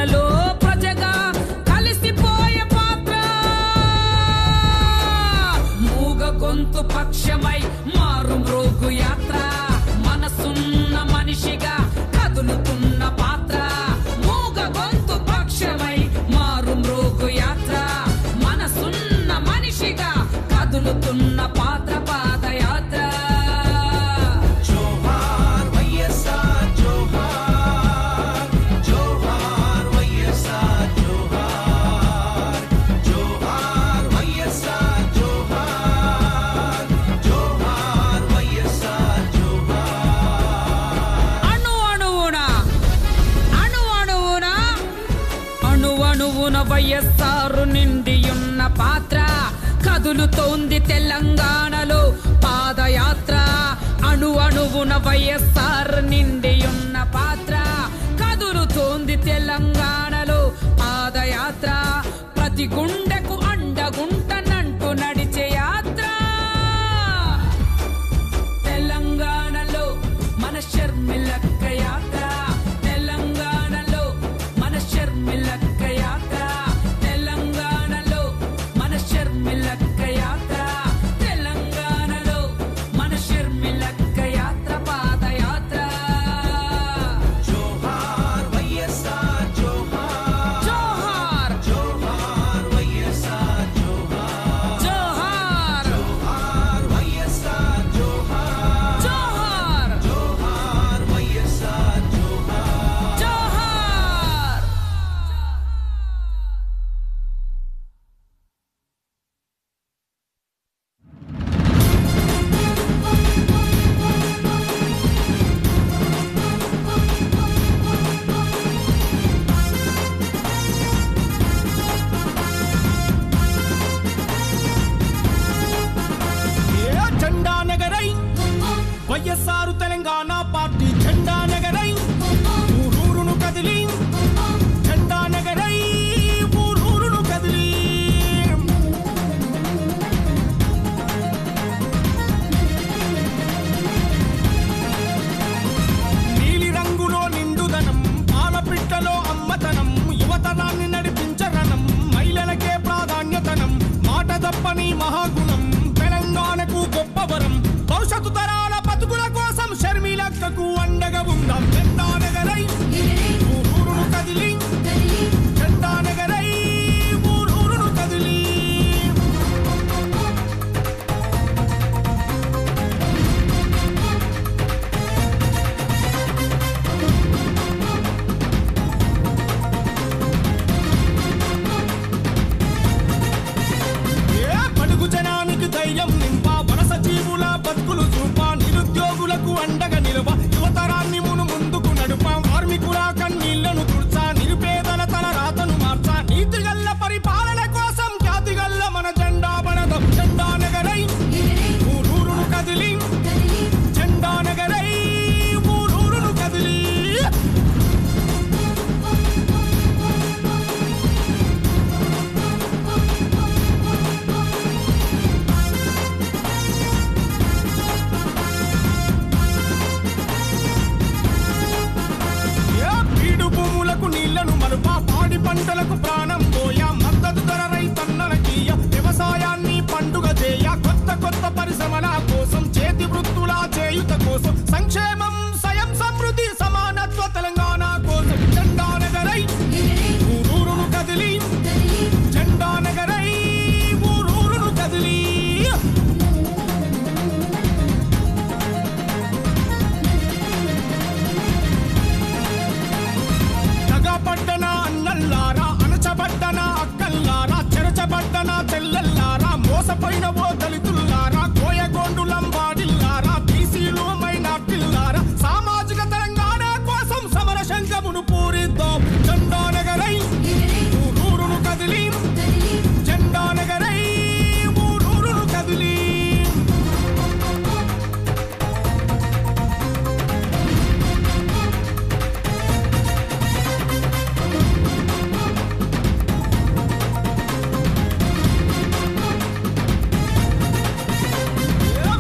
కదులుతున్న పాత్ర పాదయాత్ర జోహార్ వైఎస్ఆర్ జోహార్ జోహార్ వైఎస్ఆర్ జోహార్ జోహార్ వైఎస్ఆర్ జోహార్ జోహార్ వైఎస్ఆర్ జోహార్ అణువణువున వైఎస్ఆర్ నిండియున్న పాత్ర కదులుతోంది తెలంగాణలో పాదయాత్ర అణువణువున వైఎస్ఆర్ నిండియున్న పాత్ర కదులుతోంది తెలంగాణలో పాదయాత్ర ప్రతి గుండెకు అండగుంటనంటూ నడిచే యాత్ర తెలంగాణలో మన షర్మిలక్క యాత్ర తెలంగాణలో మన షర్మిలక్క యాత్ర తెలంగాణలో మన షర్మిలక్క యాత్ర తెలంగాణలో మన షర్మిలక్క యాత్ర పాదయాత్ర జోహార్ వైఎస్ఆర్ జోహార్ జోహార్ జోహార్ వైఎస్ఆర్ జోహార్ జోహార్ జోహార్ వైఎస్ఆర్ జోహార్ జోహార్ జోహార్ వైఎస్ఆర్ జోహార్ జోహార్ జెండా నగరై వైఎస్ఆర్ తెలంగాణ పార్టీ జెండా నగరై ఊరూరును కదిలి జెండా నగరై ఊరూరును కదిలి నీలి రంగులో నిండుదనం పాలపిట్టలో అమ్మతనం యువతరాన్ని నడిపించరణం మహిళలకే ప్రాధాన్యతనం మాట తప్పని మహాగుణం తెలంగాణకు గొప్పవరం భవిష్యత్తు తరాల బతుకుల కోసం షర్మిలక్కకు అండగా ఉందాం జెండా నగరై ఊరూరును కదిలి జెండా నగరై ఊరూరును కదిలి పడుగు జనానికి ధైర్యం నింపా వలస జీవుల బతుకులు చూపా నిరుద్యోగులకు అండగా నిలవ యువతరాన్ని ముందుకు నడుపా కార్మికుల కన్నీళ్లను తుడ్చా నిరుపేదల తల రాతను మార్చా నీతిగల్ల పరిపాలన కోసం ఖ్యాతిగల్ల మన జెండా బడదం జెండా నగరై ఊరూరును కదిలి జెండా నగరై ఊరూరును కదిలి బీడు భూములకు నీళ్లను మలుపా పాడి పంటలకు ప్రాణం పోయా మద్దతు ధర రైతన్నలకీయ వ్యవసాయాన్ని పండుగ చేయ కొత్త కొత్త పరిశ్రమల కోసం చేతి వృత్తుల చేయుత కోసం సంక్షేమం స్వయం సమృద్ధి సమానత్వ తెలంగాణ కోసం జెండా నగరై ఊరూరును కదిలి జెండా నగరై ఊరూరును కదిలి తగపడ్డన అన్నల్లారా అణచబడ్డన అక్కల్లారా చెరచబడ్డన చెల్లెల్లారా మోసపోయిన ఓ దళితుల్లారా కోయగోండులంబాడిల్లారా బీసీలు మైనార్టీల్లారా సామాజిక తెలంగాణ కోసం సమర శంఖమును పూరిద్దాం జెండా నగరై ఊరూరును కదిలి జెండా నగరై ఊరూరును కదిలి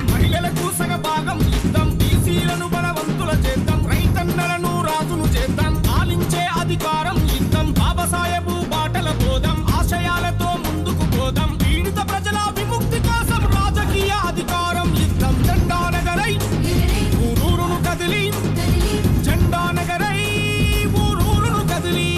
మహిళలకు సగ భాగం ఇద్దాం బీసీలను బలవంతుల చేద్దాం రైతన్నలను రాజును చేద్దాం పాలించే అధికారం ఇద్దాం బాబాసాహెబు బాటల పోదాం ఆశయాలతో ముందుకు పోదాం పీడిత ప్రజల విముక్తి కోసం రాజకీయ అధికారం ఇద్దాం జెండా నగరై ఊరూరును కదిలి జెండా నగరై ఊరూరును కదిలి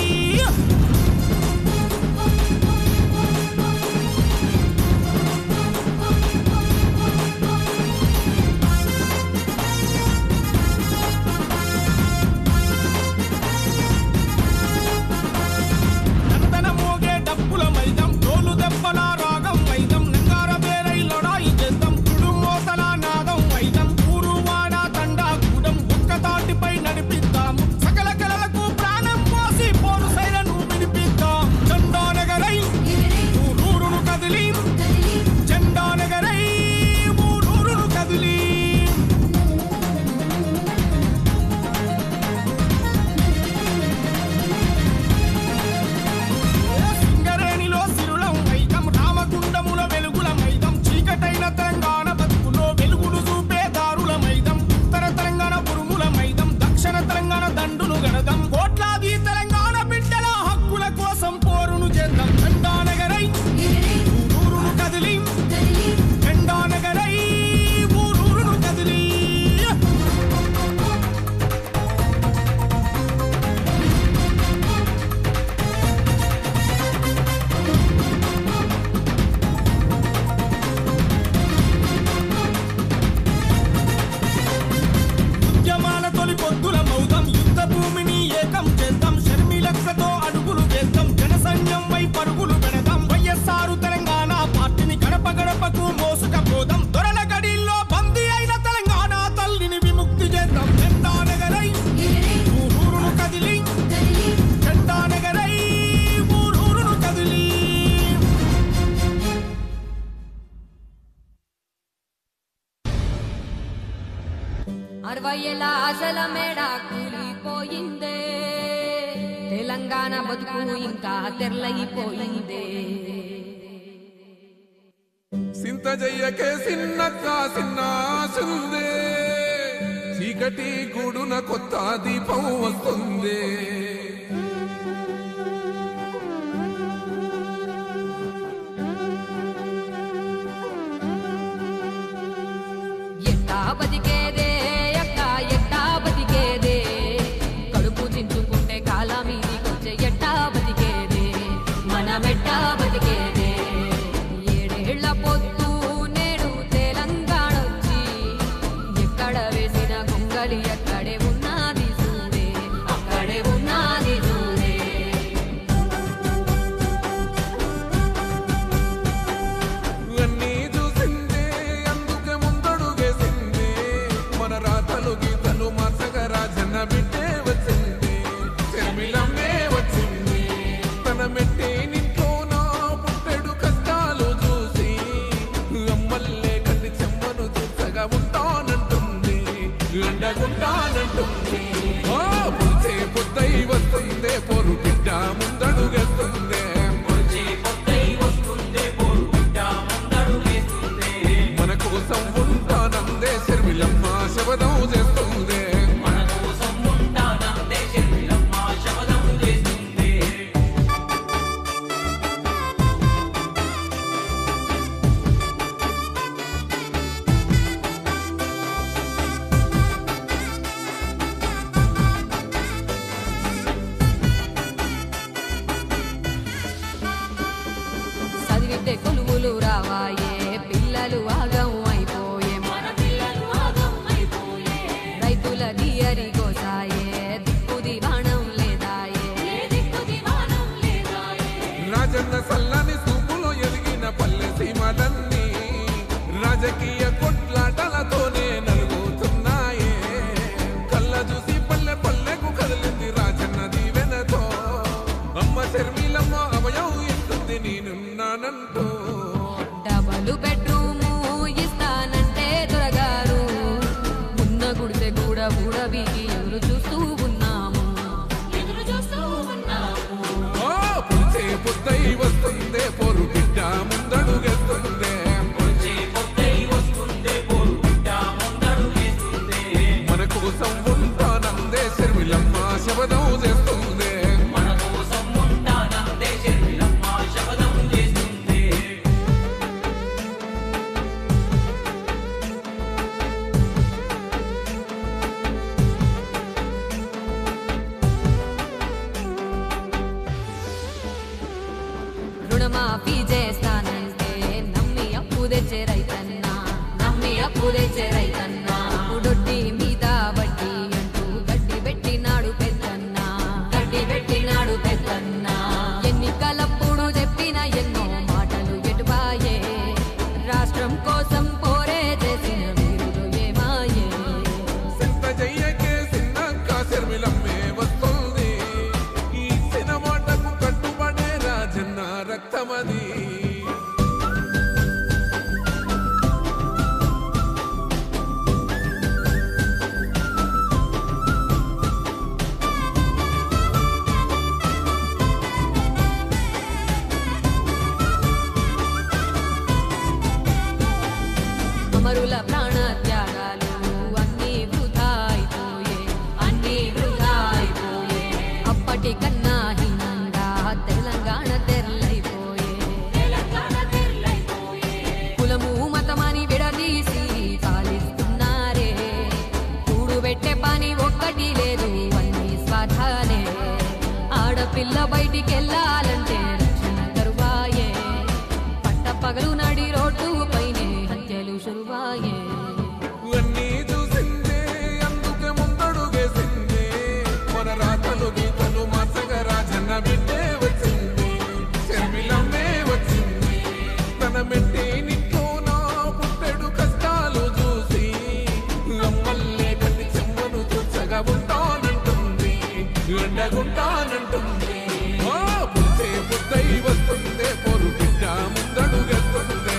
నలభైల ఆశల మేడ కూలిపోయిందే తెలంగాణ బతుకు ఇంకా తెరలైపోయిందే సింత జయ్యకే సిన్నక్క సిన్న ఆశుందే చీకటి గూడున కొత్త దీపం వస్తుంది ఎట్టా బతికేదే అక్క ఎట్టా బతికేదే కడుపు చించుకుంటే కాల మీదికొచ్చే ఎట్టా బతికేదే మనమెట్టా బతికేదే ఏడేళ్ల పొద్దు నేడు తెలంగాణ వచ్చి ఎక్కడ వేసిన గొంగలి అక్కడే ఉన్నది చూడే అక్కడే ఉన్నది చూడే అన్నీ చూసిందే అందుకే ముందడుగేసిందే మన రాతలు గీతలు మార్చగా రాజన్న బిడ్డే వచ్చింది శర్మిలమ్మే వచ్చింది తన మెట్టే నింట్లో నా పుట్టెడు కష్టాలు చూసి అమ్మల్లే కంటి చెమ్మను చూసగా ఉంటానంటుంది ఎండగుంటానంటుంది ఓ పులిచే పొద్దై వస్తుందే పొరు బిడ్డ ముందడుగేస్తుందే మన కోసం ఉంటానందే శర్మిలమ్మ శబదం చేస్తుంది చదివితే కొలువులు రావాయే పిల్లలు ఆగం అయిపోయే మన పిల్లలు ఆగం అయిపోయే రైతుల దియరి కోసాయే దిక్కు దివాణం లేదాయే దిక్కు దివాణం లేదాయే రాజన్న సల్లని సూపులో ఎదిగిన పల్లె సీమలన్నీ రాజకీయ కొట్లాటలతోనే నలుగుతున్నాయే కళ్ళ చూసి పల్లె పల్లెకు కదిలింది రాజన్న దీవెనతో అమ్మ శర్మిలమ్మ అభయం ఇస్తుంది నేనున్నానంటూ డబలు బెడ్రూము ఇస్తానంటే దొరగారు ఉన్న గుడిసె కూడా బీగి ఎదురు చూస్తూ ఉన్నాము ఓ పులిచే పొద్దై వస్తుందే పొరు బిడ్డ ముందడుగేస్తుందే మన కోసం ఉంటానందే శర్మిలమ్మ శబదం చేస్తుంది రుణమాఫీ చేస్తానంటే నమ్మి అప్పు తెచ్చే రైతన్నా నమ్మి అప్పు తెచ్చే రైతన్నా ఉడొడ్డి మీద వడ్డీ అంటూ గడ్డి పెట్టినాడు పెద్దన్నా గడ్డి పెట్టినాడు పెద్దన్నా ఎన్నికలప్పుడు చెప్పిన ఎన్నో మాటలు ఎటుపాయే రాష్ట్రం కోసం పోరే చేసిన వీరులు ఏమాయే సింత జయ్యకే సిన్నక్క శర్మిలమ్మే వస్తుంది ఈ సినమాటకు కట్టుబడే రాజన్న రక్తమది అమరుల ప్రాణ త్యాగాలు అన్నీ వృధా అయిపోయే అన్నీ వృధా అయిపోయే అప్పటి కన్నా హీనంగా తెలంగాణ తెరలైపోయే కులము మతమని విడదీసి పాలిస్తున్నారే కూడుబెట్టే పని ఒక్కటి లేదు అన్ని స్వార్థాలే ఆడపిల్ల బయటికెళ్ళాలంటే రక్షణ కరువాయే పట్టపగలు నడి రోడ్డు పైనే హత్యలు శురువాయే అన్నీ చూసిందే అందుకే ముందడుగేసిందే మన రాతలు గీతలు మార్చగా రాజన్న బిడ్డే వచ్చింది శర్మిలమ్మే వచ్చింది తన మెట్టే నింట్లో నా పుట్టెడు కష్టాలు చూసి అమ్మల్లే కంటి చెమ్మను చూచగా ఉంటానంటుంది ఎండగుంటానంటుంది ఓ పుట్టే పుట్టై వస్తుందే పొరు బిడ్డ ముందడుగేస్తుందే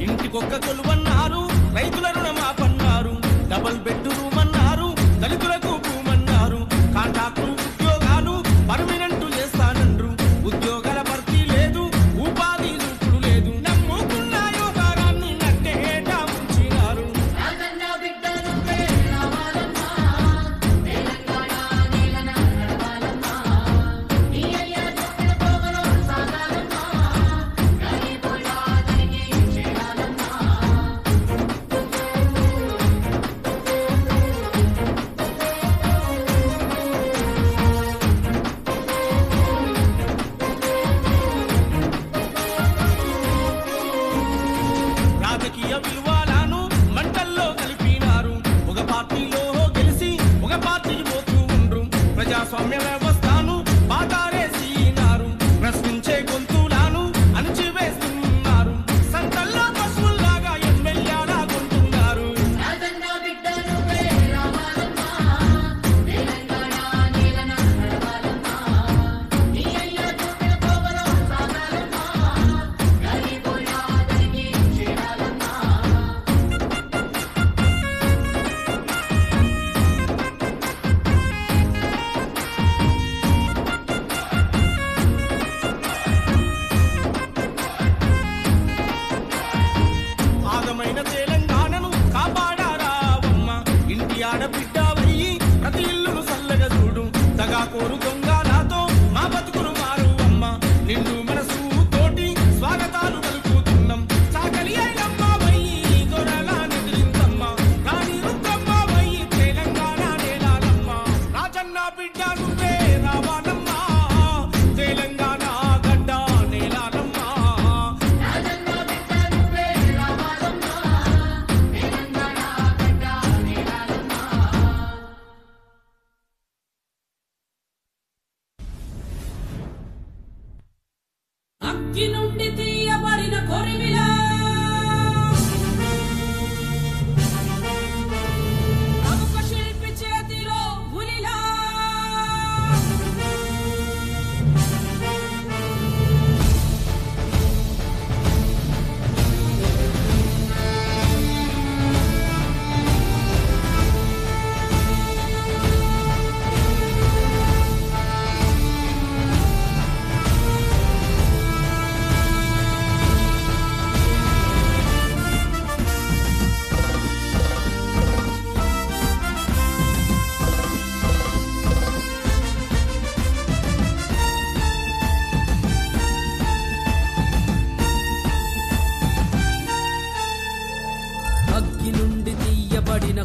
ఇంటికొక్క కొలువన్నారు, రైతుల రుణమాపన్నారు, డబల్ బెడ్రూమ్ అన్నారు, దళితులకు భూమన్నారు, కాంట్రాక్టులు ఉద్యోగాలు పర్మనెంట్ చేస్తానండ్రు, ఉద్యోగాల భర్తీ లేదు, ఉపాధి చూపుడు లేదు, నమ్ముకున్న యువతరాన్ని నట్టేట ఉంచినారు.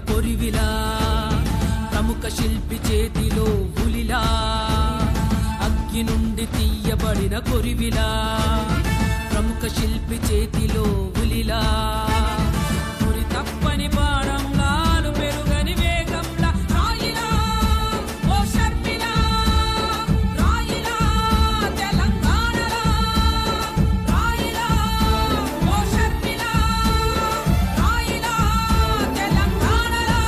కొరివిలా ప్రముఖ శిల్పి చేతిలో ఉలిలా అగ్గి నుండి తీయబడిన కొరివిలా ప్రముఖ శిల్పి చేతిలో ఉలిలా గురి తప్పని బాణంలా పెరుగని వేగంలా రాయిలా ఓ షర్మిలా రాయిలా తెలంగాణలా రాయిలా ఓ షర్మిలా రాయిలా తెలంగాణలా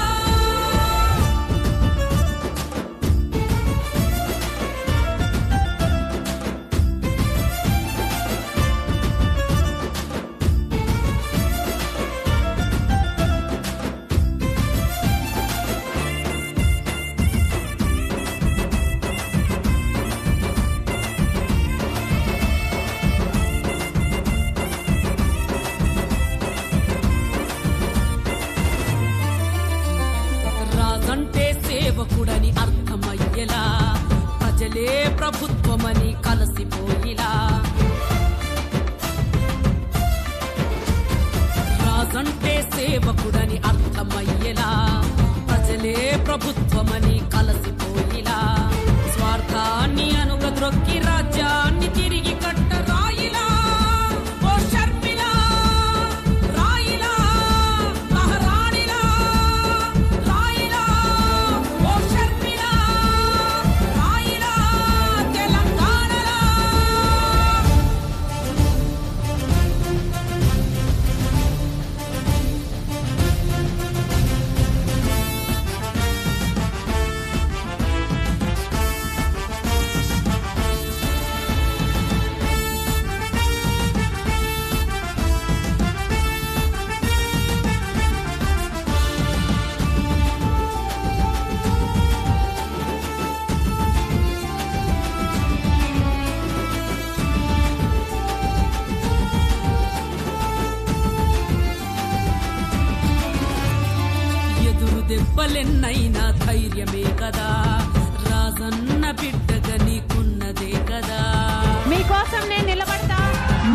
రాజంటే సేవకుడని అర్థమయ్యేలా ప్రజలే ప్రభుత్వమని కలసిపోయిలా రాజంటే సేవకుడని అర్థమయ్యేలా ప్రజలే ప్రభుత్వమని కలసిపోయిలా స్వార్థాన్ని అనుగద్రొక్కి రాజ్యాన్ని తిరిగి కట్ట రాయిలా ఓ షర్మిలా రాయిలా మహారాణిలా రాయిలా ఓ షర్మిలా రాయిలా తెలంగాణలా ఎదురు దెబ్బలెన్నైనా ధైర్యమే కదా రాజన్న బిడ్డగా నీకున్నదే కదా మీకోసం నేను నిలబడతా,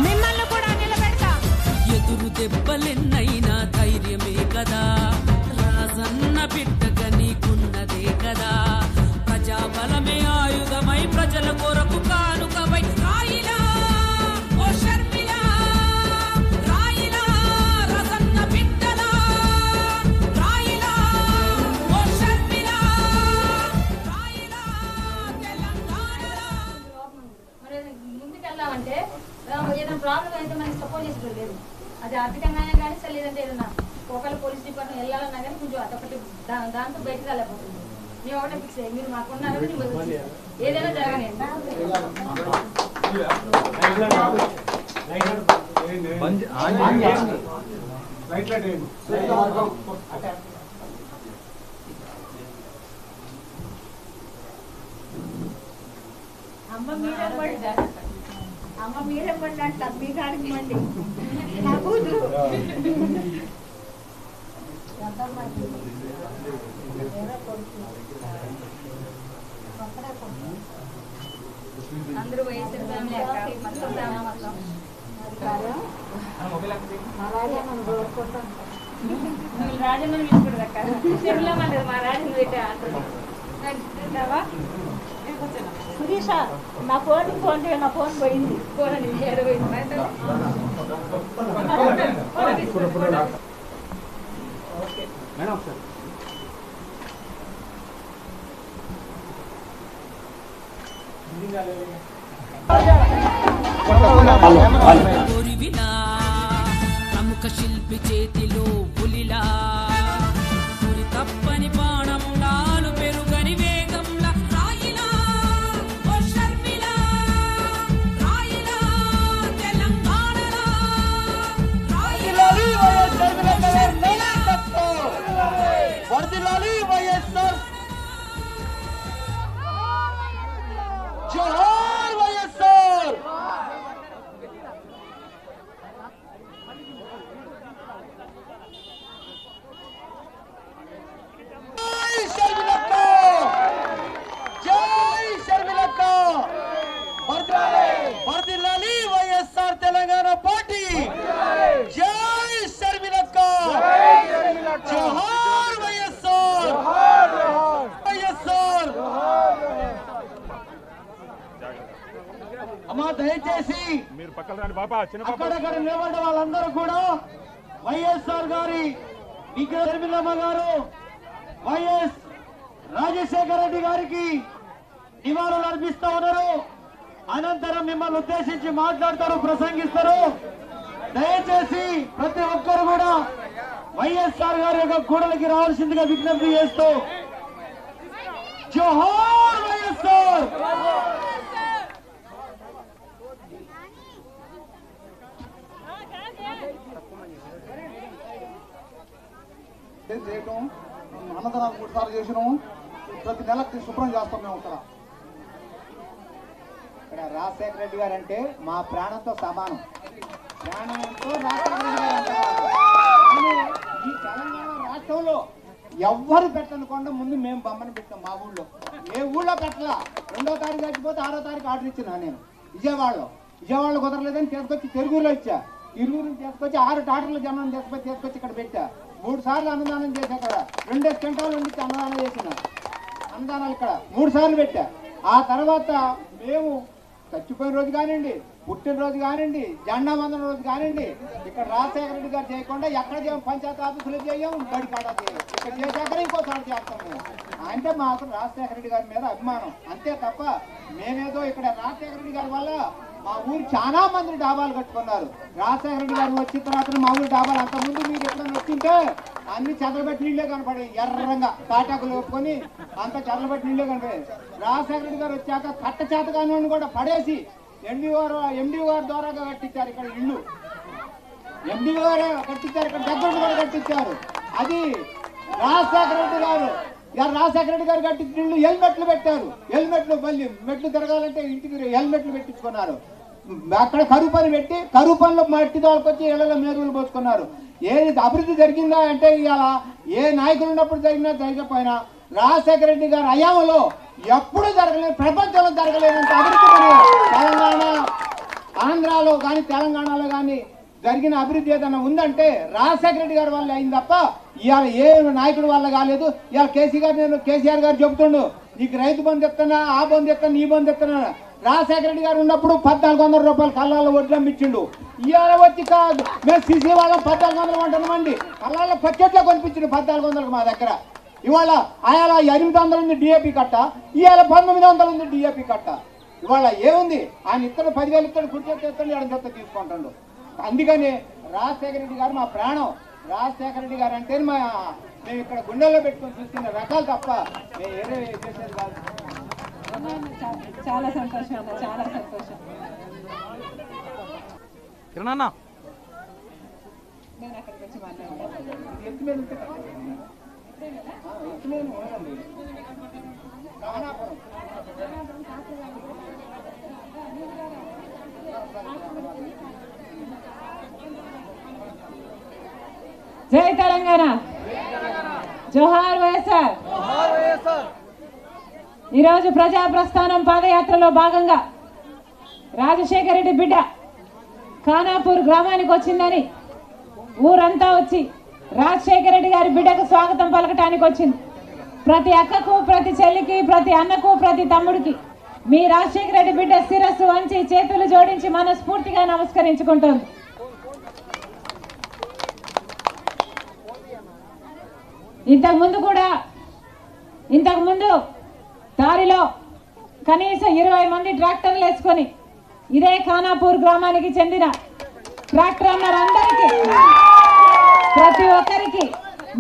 మిమ్మల్ని కూడా నిలబెడతా. ఎదురు దెబ్బలెన్నైనా ధైర్యమే కదా రాజన్న బిడ్డగా నీకున్నదే కదా ప్రజాబలమే ఆయుధమై ప్రజల కొరకు కానుకవై రాయిలా ఓ షర్మిలా రాయిలా రాజన్న బిడ్డలా రాయిలా ఓ షర్మిలా రాయిలా తెలంగాణలా. మరి ముందుకెళ్దామంటే ఏదైనా ప్రాబ్లం అయితే మనకి సపోర్ట్ చేసేది లేదు. అది ఆర్థికంగా కానీ సరే లేదంటే ఏదైనా ఒకవేళ పోలీస్ డిపార్ట్మెంట్ వెళ్ళాలన్నా కానీ కొంచెం అదొకటి దాంతో బయటకు వెళ్ళకపోతుంది. మేము ఒకటే ఫిక్స్ అయ్యి మీరు మాకున్నారని ఏదైనా జరగలేదు. అమ్మ మీరే పండి అంట మీ కాడికి మండి నా కూతురు అందరూ వయసు ఫ్యామిలీ అక్క మొత్తం ఫ్యామిలీ మొత్తం రాజన్న తీసుకుంటుంది అక్క చెప్పలేమంటారు మా రాజన్న పెట్టే అంటావా సురీష నా ఫోన్ నా ఫోన్ పోయింది ఫోన్ అని పోయింది కొరివిలా ప్రముఖ శిల్పి చేతిలో పులిలా గురి తప్పని బాణంలా పెరుగని వేగంలా రాయిలా ఓ షర్మిలా రాయిలా తెలంగాణలా రాయిలా వర్ధిల్లాలి వైఎస్ఆర్ జోహార్ వైఎస్ఆర్. అక్కడక్కడ నిలబడ్డ వాళ్ళందరూ కూడా వైఎస్ఆర్ గారి నిర్మలమ్మ గారు వైఎస్ రాజశేఖర రెడ్డి గారికి నివాళులు అర్పిస్తా ఉన్నారు. అనంతరం మిమ్మల్ని ఉద్దేశించి మాట్లాడతారు, ప్రసంగిస్తారు. దయచేసి ప్రతి ఒక్కరు కూడా వైఎస్ఆర్ గారి యొక్క గూడలకి రావాల్సిందిగా విజ్ఞప్తి చేస్తూ జోహార్ వైఎస్ఆర్. చేయటం అన్నదానాలు 3 సార్లు చేసినాము. ప్రతి నెలకి శుభ్రం చేస్తాం మేము ఇక్కడ రాజశేఖర రెడ్డి గారు అంటే మా ప్రాణంతో సమానం. ప్రాణంతో రాజశేఖర రెడ్డి గారు అంటారు. కానీ ఈ తెలంగాణ రాష్ట్రంలో ఎవ్వరు పెట్టనుకుండా ముందు మేము బొమ్మను పెట్టాం. మా ఊళ్ళో ఏ ఊళ్ళో పెట్టలా. 2వ తారీఖు చచ్చిపోతే 6వ తారీఖు ఆర్డర్ ఇచ్చినా నేను విజయవాడలో కుదరలేదని తీసుకొచ్చి తిరుగురులో ఇచ్చా. తిరుగురుని తీసుకొచ్చి 6 టాటర్ల జనం తీసుకొచ్చి ఇక్కడ పెట్టా. 3 సార్లు అన్నదానం చేశా. అక్కడ 2 క్వింటాలు ఉండి అన్నదానం చేసిన అన్నదానాలు ఇక్కడ 3 సార్లు పెట్టా. ఆ తర్వాత మేము చచ్చిపోయిన రోజు కానివ్వండి, పుట్టినరోజు కానివ్వండి, జెండా వందన రోజు కానివ్వండి, ఇక్కడ రాజశేఖర రెడ్డి గారు చేయకుండా ఎక్కడ పంచాయతీ ఆఫీసులో చేయం, బడికాడ చేయం. ఇక్కడ చేశాక ఇంకోసారి చేస్తాం మేము. అంటే మాకు రాజశేఖర రెడ్డి గారి మీద అభిమానం అంతే తప్ప మేమేదో ఇక్కడ రాజశేఖర రెడ్డి గారి వల్ల మా ఊరు చాలా మంది డాబాలు కట్టుకున్నారు. రాజశేఖర రెడ్డి గారు వచ్చిన తర్వాత మా ఊరు డాబాలు అంతకుముందు మీరు ఎప్పుడైనా వచ్చింటే అన్ని చెదలబెట్టి నీళ్ళే కనపడే, ఎర్రంగా తాటాకులు ఒప్పుకొని అంత చెదలబెట్టి నీళ్ళే కనపడే. రాజశేఖర రెడ్డి గారు వచ్చాక కట్ట చేత కానివాడిని కూడా పడేసి ఎండి గారు ద్వారా కట్టించారు. ఇక్కడ ఇల్లు ఎండి గారు కట్టించారు. ఇక్కడ దగ్గర కూడా కట్టించారు. అది రాజశేఖర రెడ్డి గారు కట్టించిన ఇల్లు. హెల్మెట్లు పెట్టారు. హెల్మెట్లు మళ్ళీ మెట్లు తిరగాలంటే ఇంటికి హెల్మెట్లు పెట్టించుకున్నారు. అక్కడ కరువు పని పెట్టి కరువు పనిలో మట్టి తోలుకొచ్చి ఇళ్లలో మేరువులు పోసుకున్నారు. ఏది అభివృద్ధి జరిగిందా అంటే ఇవాళ ఏ నాయకులు ఉన్నప్పుడు జరిగినా జరగకపోయినా రాజశేఖర రెడ్డి గారి హయాంలో ఎప్పుడు జరగలేదు, ప్రపంచంలో జరగలేనంత అభివృద్ధి తెలంగాణ ఆంధ్రాలో కానీ తెలంగాణలో కానీ జరిగిన అభివృద్ధి ఏదైనా ఉందంటే రాజశేఖర రెడ్డి గారి వల్ల అయింది తప్ప ఇవాళ ఏ నాయకుడి వల్ల కాలేదు. ఇవాళ కేసీఆర్ గారు చెబుతుండు నీకు రైతు బంధు ఇస్తున్నా, ఆ బంధు ఇస్తున్నా, ఈ బంధు ఇస్తున్నా. రాజశేఖర రెడ్డి గారు ఉన్నప్పుడు 1400 రూపాయలు కళ్ళాల్లో వడ్లు అమ్మించిండు. ఇవాళ వచ్చి కాదు మేము సిసి వాళ్ళం 1400 కొంటున్నామండి. కళ్ళాల్లో పచ్చట్లో కొనిపించిండు 1400 మా దగ్గర. ఇవాళ ఆయన 800 ఉంది డిఏపి కట్ట, ఇవాళ 1900 ఉంది డిఏపి కట్ట. ఇవాళ ఏముంది ఆయన ఇతను 10,000 ఇస్తాడు, కుర్చీ ఇస్తాడు, ఎడంత తీసుకుంటాడు. అందుకని రాజశేఖర రెడ్డి గారు మా ప్రాణం. రాజశేఖర రెడ్డి గారు అంటే మేము ఇక్కడ గుండెల్లో పెట్టుకొని చూస్తున్న రకాలు తప్ప మేము ఏదో చేసేది కాదు. చాలా సంతోషం అన్న, చాలా సంతోషం. కిరణ్ నేను అక్కడికి వచ్చి మాట్లాడతాను. జై తెలంగాణ, జోహార్ వైఎస్ఆర్. ఈరోజు ప్రజా ప్రస్థానం పాదయాత్రలో భాగంగా రాజశేఖర రెడ్డి బిడ్డ ఖానాపూర్ గ్రామానికి వచ్చిందని ఊరంతా వచ్చి రాజశేఖర రెడ్డి గారి బిడ్డకు స్వాగతం పలకటానికి వచ్చింది. ప్రతి అక్కకు, ప్రతి చెల్లికి, ప్రతి అన్నకు, ప్రతి తమ్ముడికి మీ రాజశేఖర రెడ్డి బిడ్డ శిరస్సు వంచి చేతులు జోడించి మనస్ఫూర్తిగా నమస్కరించుకుంటోంది. ఇంతకుముందు దారిలో కనీసం 20 మంది ట్రాక్టర్లు వేసుకొని ఇదే ఖానాపూర్ గ్రామానికి చెందిన ట్రాక్టర్ అన్నరందరికీ, ప్రతి ఒక్కరికి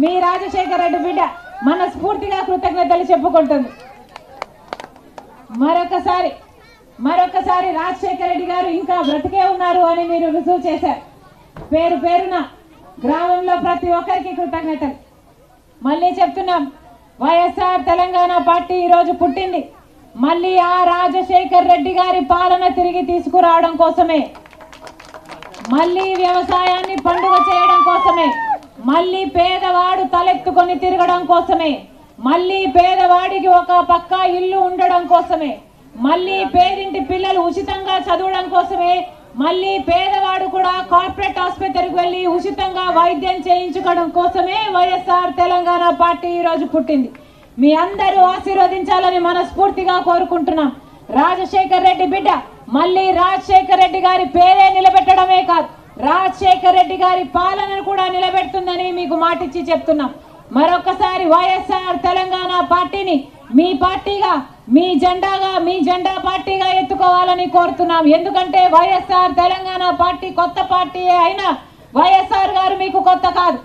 మీ రాజశేఖర రెడ్డి బిడ్డ మనస్ఫూర్తిగా కృతజ్ఞతలు చెప్పుకుంటుంది. మరొకసారి రాజశేఖర రెడ్డి గారు ఇంకా బ్రతికే ఉన్నారు అని మీరు రుజువు చేశారు. పేరు పేరున గ్రామంలో ప్రతి ఒక్కరికి కృతజ్ఞతలు. మళ్ళీ చెప్తున్నాం, వైఎస్ఆర్ తెలంగాణ పార్టీ ఈరోజు పుట్టింది మళ్ళీ ఆ రాజశేఖర రెడ్డి గారి పాలన తిరిగి తీసుకురావడం కోసమే, మళ్ళీ వ్యవసాయాన్ని పండుగ చేయడం కోసమే, మళ్ళీ పేదవాడు తలెత్తుకొని తిరగడం కోసమే, మళ్ళీ పేదవాడికి ఒక పక్కా ఇల్లు ఉండడం కోసమే, మళ్ళీ పేదింటి పిల్లలు ఉచితంగా చదవడం కోసమే, మళ్ళీ పేదవాడు కూడా కార్పొరేట్ ఆసుపత్రికి వెళ్లి ఉచితంగా వైద్యం చేయించుకోవడం కోసమే వైఎస్ఆర్ తెలంగాణ పార్టీ ఈరోజు పుట్టింది. మీ అందరూ ఆశీర్వదించాలని మనస్ఫూర్తిగా కోరుకుంటున్నాం. రాజశేఖర రెడ్డి బిడ్డ మళ్ళీ రాజశేఖర రెడ్డి గారి పేరే నిలబెట్టడమే కాదు, రాజశేఖర రెడ్డి గారి పాలనను కూడా నిలబెడుతుందని మీకు మాటిచ్చి చెప్తున్నాం. మరొకసారి వైఎస్ఆర్ తెలంగాణ పార్టీని మీ పార్టీగా, మీ జెండా పార్టీగా ఎత్తుకోవాలని కోరుతున్నాం. ఎందుకంటే వైఎస్ఆర్ తెలంగాణ పార్టీ కొత్త పార్టీయే అయినా వైఎస్ఆర్ గారు మీకు కొత్త కాదు.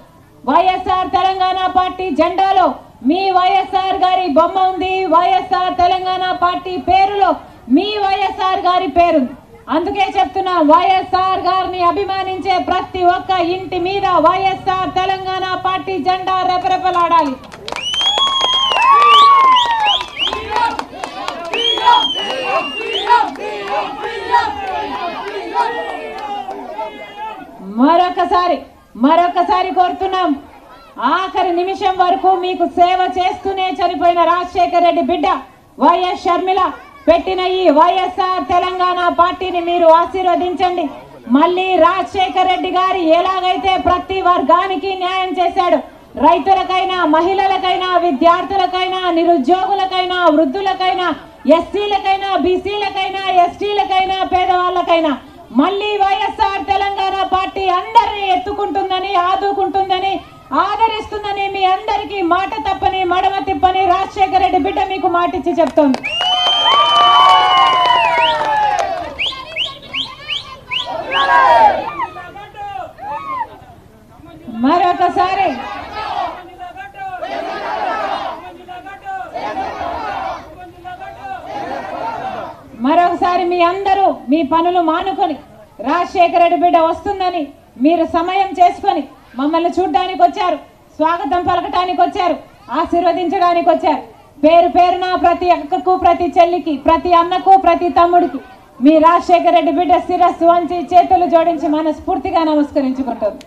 వైఎస్ఆర్ తెలంగాణ పార్టీ జెండాలో మీ వైఎస్ఆర్ గారి బొమ్మ ఉంది. వైఎస్ఆర్ తెలంగాణ పార్టీ పేరులో మీ వైఎస్ఆర్ గారి పేరుంది. అందుకే చెప్తున్నా, వైఎస్ఆర్ గారిని అభిమానించే ప్రతి ఒక్క ఇంటి మీద వైఎస్ఆర్ తెలంగాణ పార్టీ జెండా రెపరెపలాడాలి. మరొకసారి కోరుతున్నాం, ఆఖరి నిమిషం వరకు మీకు సేవ చేస్తూనే చనిపోయిన రాజశేఖర రెడ్డి బిడ్డ వైఎస్ షర్మిల పెట్టిన ఈ వైఎస్ఆర్ తెలంగాణ పార్టీని మీరు ఆశీర్వదించండి. మళ్ళీ రాజశేఖర రెడ్డి గారు ఎలాగైతే ప్రతి వర్గానికి న్యాయం చేశాడు, రైతులకైనా, మహిళలకైనా, విద్యార్థులకైనా, నిరుద్యోగులకైనా, వృద్ధులకైనా, ఎస్సీలకైనా, బీసీలకైనా, ఎస్టీలకైనా, పేదవాళ్ళకైనా మళ్ళీ వైఎస్ఆర్ తెలంగాణ పార్టీ అందరినీ ఎత్తుకుంటుందని, ఆదుకుంటుందని, ఆదరిస్తుందని మీ అందరికీ మాట తప్పని, మడమ తిప్పని రాజశేఖర రెడ్డి బిడ్డ మీకు మాటిచ్చి చెప్తోంది. మరొకసారి మీ అందరూ మీ పనులు మానుకొని రాజశేఖర రెడ్డి బిడ్డ వస్తుందని మీరు సమయం చేసుకొని మమ్మల్ని చూడ్డానికి వచ్చారు, స్వాగతం పలకటానికి వచ్చారు, ఆశీర్వదించడానికి వచ్చారు. పేరు పేరున ప్రతి అక్కకు, ప్రతి చెల్లికి, ప్రతి అన్నకు, ప్రతి తమ్ముడికి మీ రాజశేఖర రెడ్డి బిడ్డ శిరస్సు వంచి చేతులు జోడించి మనస్ఫూర్తిగా నమస్కరించుకుంటుంది.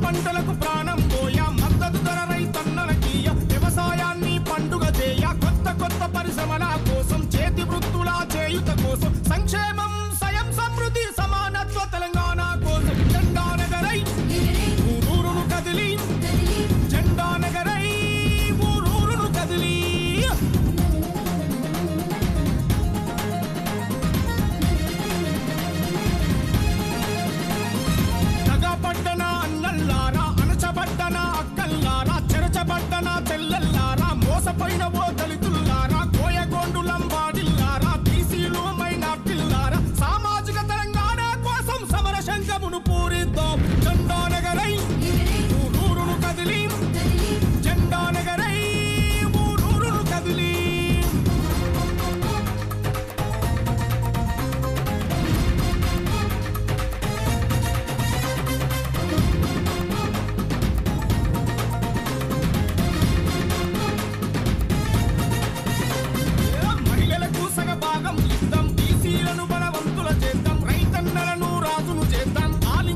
పంటలకు ప్రాణం పోయా, మద్దతు ధర రైతన్నలకీయ, వ్యవసాయాన్ని పండుగ చేయ, కొత్త కొత్త పరిశ్రమల కోసం, చేతి వృత్తుల చేయుత కోసం, సంక్షేమం స్వయం సమృద్ధి సమానత్వ తెలంగాణ కోసం జెండా నగరై ఊరూరును కదిలి, జెండా నగరై ఊరూరును కదిలి. తగపడ్డనా అన్నల్లారా, అణచబడ్డనా అక్కల్లారా, చెరచబడ్డనా చెల్లెల్లారా, మోసపోయిన ఓ దళితుల్లారా, కోయగోండులంబాడిల్లారా, బీసీలు మైనార్టీల్లారా, సామాజిక తెలంగాణ కోసం సమర శంఖమును పూరిద్దాం. జెండా నగరై ఊరూరును కదిలి, జెండా నగరై ఊరూరును కదిలి. మహిళలకు సగభాగం ఇద్దాం, బీసీలను బలవంతుల చేద్దాం, రైతన్నలను రాజును చేద్దాం, ఆలి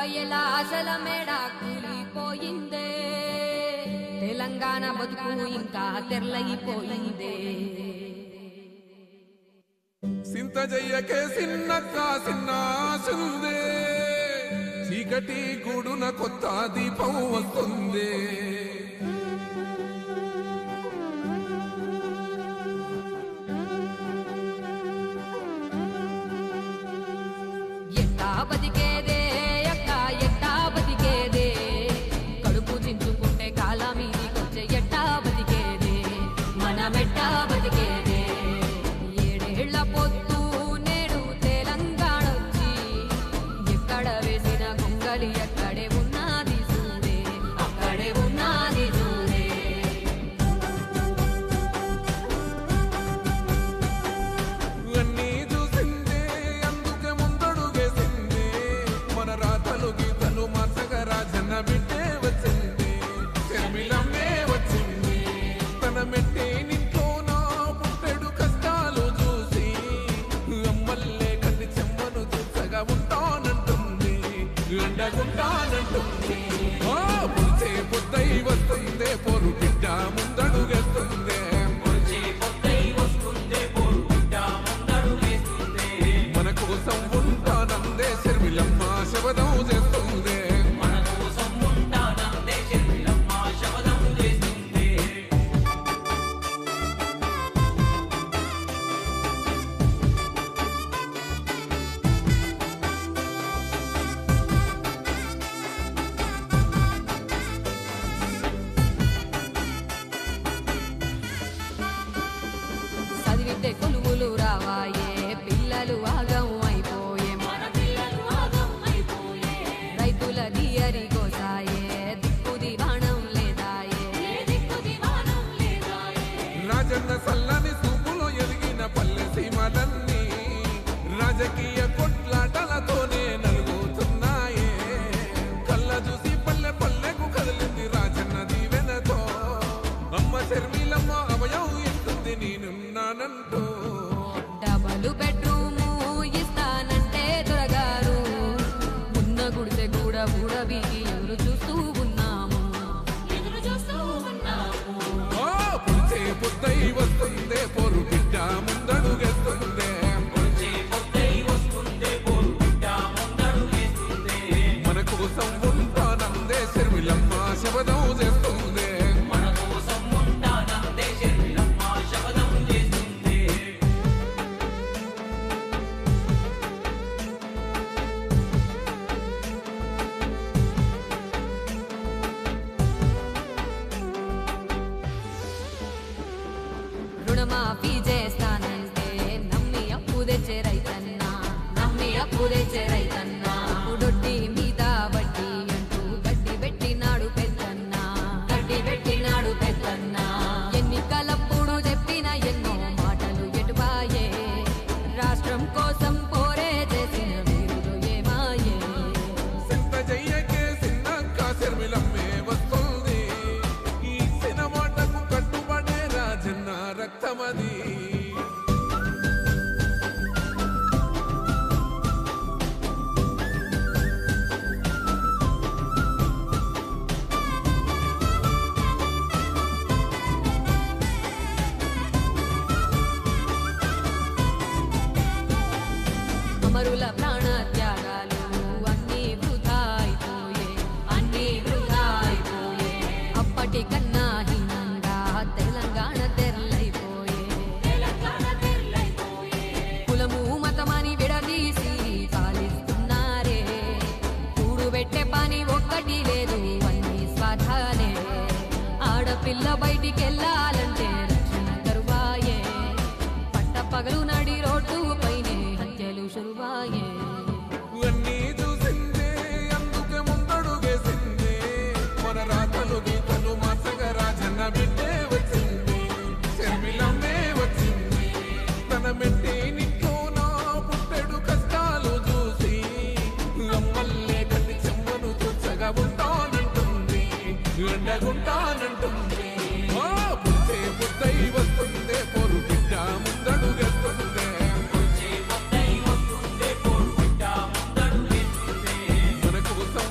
ఏళ్ళ ఆశల మేడ కూలిపోయిందే తెలంగాణ బతుకు ఇంకా తెరలైపోయిందే సింత జయ్యకే సిన్నక్క సిన్నాసుందే చీకటి గూడున కొత్త దీపం వస్తుంది ఎట్టా బతికేదే అక్క ఎట్టా బతికేదే కడుపు చించుకుంటే కాలా మీదికొచ్చే ఎట్టా బతికేదే మనమెట్టా బతికేదే ఏడేళ్ల పొద్దు నేడు తెలంగాణ వచ్చి ఎక్కడ వేసిన గొంగలి ఎక్కడే ఉన్నది చూడే అక్కడే ఉన్నది చూడే అన్నీ చూసిందే అందుకే ముందడుగేసిందే మన రాతలు గీతలు మార్చగా రాజన్న బిడ్డే వచ్చింది శర్మిలమ్మే వచ్చింది తన మెట్టే నింట్లో నా పుట్టెడు కష్టాలు చూసి అమ్మల్లే కంటి చెమ్మను చూసగా ఉంటానంటుంది ఎండగుంటానంటుంది పుడిచే పొద్దై వస్తుందే పొరు బిడ్డ ముందడుగేస్తుందే మన కోసం ఉంటానందే శర్మిలమ్మ శబదం చేస్తుంది చదివితే కొలువులు రావాయే పిల్లలు ఆగం అయిపోయే రైతుల దియరి కోసాయే దిక్కు దివాణం లేదాయే రాజన్న సల్లని సూపులో ఎదిగిన పల్లె సీమలన్నీ రాజకీయ కొట్లాటలతోనే నలుగుతున్నాయే కళ్ళ చూసి పల్లె పల్లెకు కదిలింది రాజన్న దీవెనతో అమ్మ శర్మిలమ్మ అభయం ఇస్తుంది నేనున్నానంటూ డబలు బెడ్రూము ఇస్తానంటే దొరగారు ఉన్న గుడిసె కూడా బూడబీకి ఎదురు చూస్తూ ఉన్నాము పుడిచే పొద్దై వస్తుందే పొరు బిడ్డ ముందడుగేస్తుందే మన కోసం ఉంటానందే శర్మిలమ్మ శబదం చేస్తుంది రుణమాఫీ చేస్తానంటే నమ్మి అప్పు తెచ్చే రైతన్నా నమ్మి అప్పు తెచ్చే రైతన్నా ఉడొడ్డి మీద వడ్డీ అంటూ గడ్డి పెట్టినాడు పెద్దన్నా గడ్డి పెట్టినాడు పెద్దన్నా ఎన్నికలప్పుడు చెప్పిన ఎన్నో మాటలు ఎటుపాయే రాష్ట్రం కోసం పోరే చేసిన వీరుడు ఏమాయే సింత జయ్యకే సిన్నక్క శర్మిలమ్మే వస్తుంది ఈ సినమాటకు కట్టుబడే రాజన్న రక్తమది అమరుల ప్రాణ త్యాగాలు అన్నీ వృధా అయిపోయే అన్నీ వృధా అయిపోయే అప్పటికన్నా హీనంగా తెలంగాణ తెరలైపోయే కులము మతమని విడదీసి పాలిస్తున్నారే కూడుబెట్టే పని ఒక్కటి లేదు అన్ని స్వార్థాలే ఆడపిల్ల బయటికెళ్ళాలంటే రక్షణ కరువాయే పగలు నడి రోడ్డు పైనే హత్యలు శురువాయే అన్నీ చూసిందే అందుకే ముందడుగేసిందే మన రాతలు గీతలు మార్చగా రాజన్న బిడ్డే వచ్చింది శర్మిలమ్మే వచ్చింది తన మెట్టే నింట్లో నా పుట్టెడు కష్టాలు చూసి అమ్మల్లే కంటి చెమ్మను చూచగా ఉంటానంటుంది ఎండగుంటానంటుంది పుట్టే పుట్టై వస్తుందే పొరు బిడ్డ ముందడుగేస్తుందే మన కోసం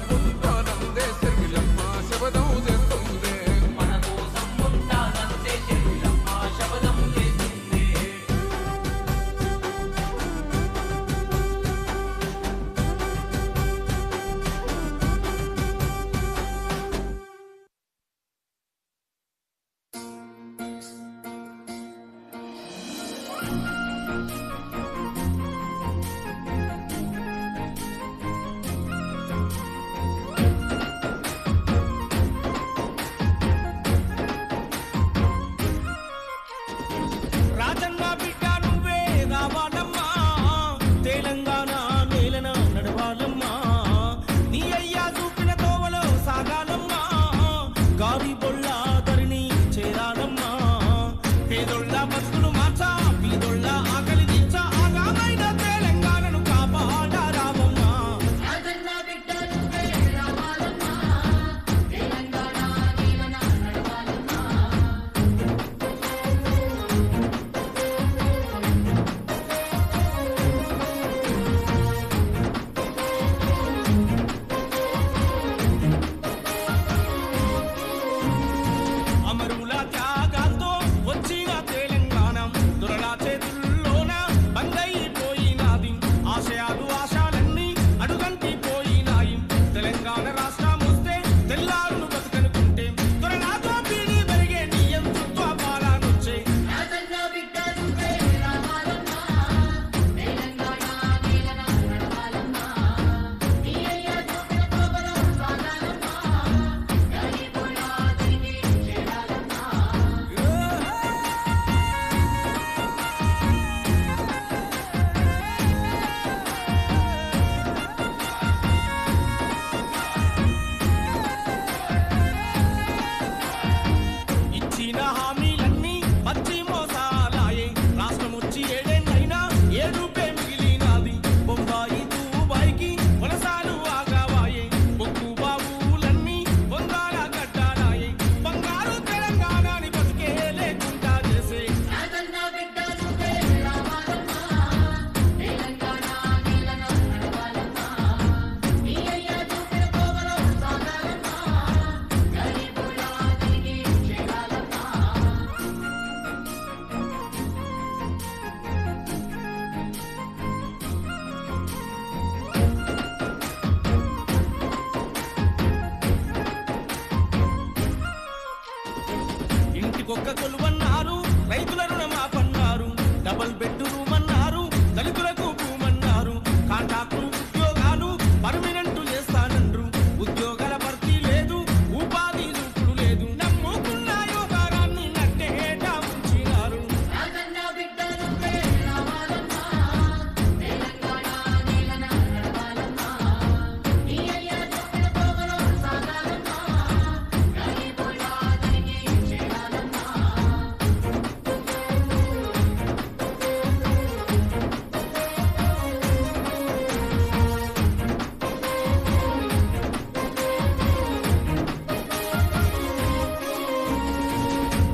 ఇంటికొక్క కొలువన్నారు, రైతుల రుణమాపన్నారు, డబల్ బెడ్రూమ్ అన్నారు, దళితులకు భూమన్నారు, కాంట్రాక్టు ఉద్యోగాలు పర్మనెంట్ చేస్తానండ్రు, ఉద్యోగాల భర్తీ లేదు, ఉపాధి చూపుడు లేదు, నమ్ముకున్న యోగారాన్ని నట్టేట ముంచినారు.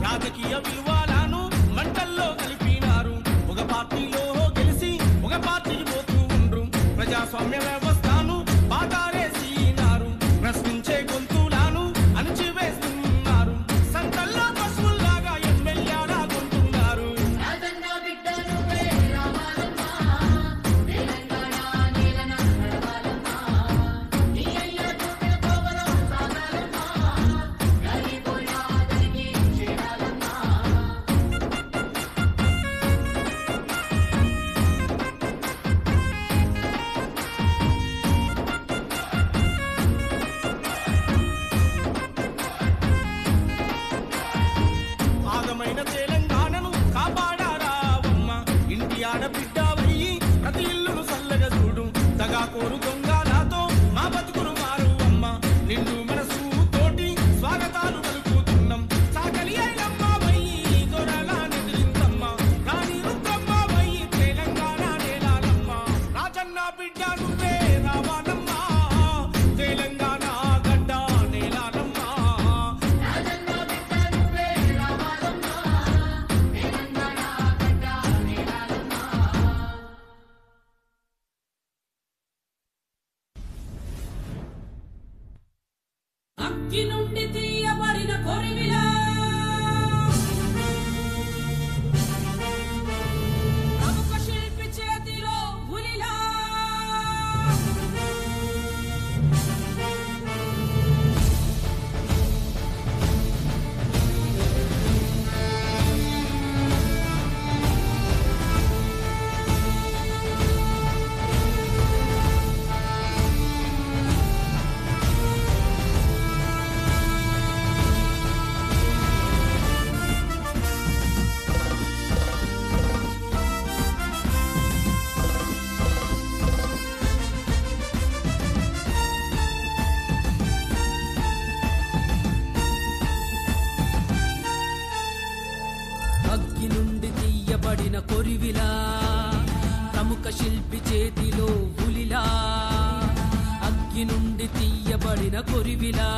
రాజకీయ విలువలను మంటల్లో కలిపినారు, ఒక పార్టీలో గెలిచి ఒక పార్టీకి పోతూ ఉండ్రు, ప్రజాస్వామ్య వ్యవస్థను బాటారేసినారు, ప్రశ్నించే గొంతులను అణిచివేస్తున్నారు, సంకల్లో పశువుల్లాగా ఎమ్మెల్యేలా కొంటున్నారు. ఆగమైన తెలంగాణను కాపాడారావమ్మ, ఇంటి ఆడబిడ్డవయ్యి ప్రతి ఇల్లును చల్లగా చూడు, దగా కోరు దొంగలతో మా బతుకులు మారు అమ్మ, నిన్ను మనసు తోటి స్వాగతాలు పలుకుతున్నాం, సాగలి అయినమ్మ వయ్యి దొరలా నిద్రిందమ్మ, రాణి రుద్రమ్మ వయ్యి తెలంగాణ నేలాలమ్మ, రాజన్న బిడ్డ నువ్వే రావాలమ్మ, తెలంగాణ గడ్డ నేలాలమ్మ. అగ్గి నుండి తీయబడిన కొరివిలా, ప్రముఖ శిల్పి చేతిలో పులిలా, అగ్గి నుండి తీయబడిన కొరివిలా, ప్రముఖ శిల్పి చేతిలో పులిలా, అగ్గి నుండి తీయబడిన కొరివిలా.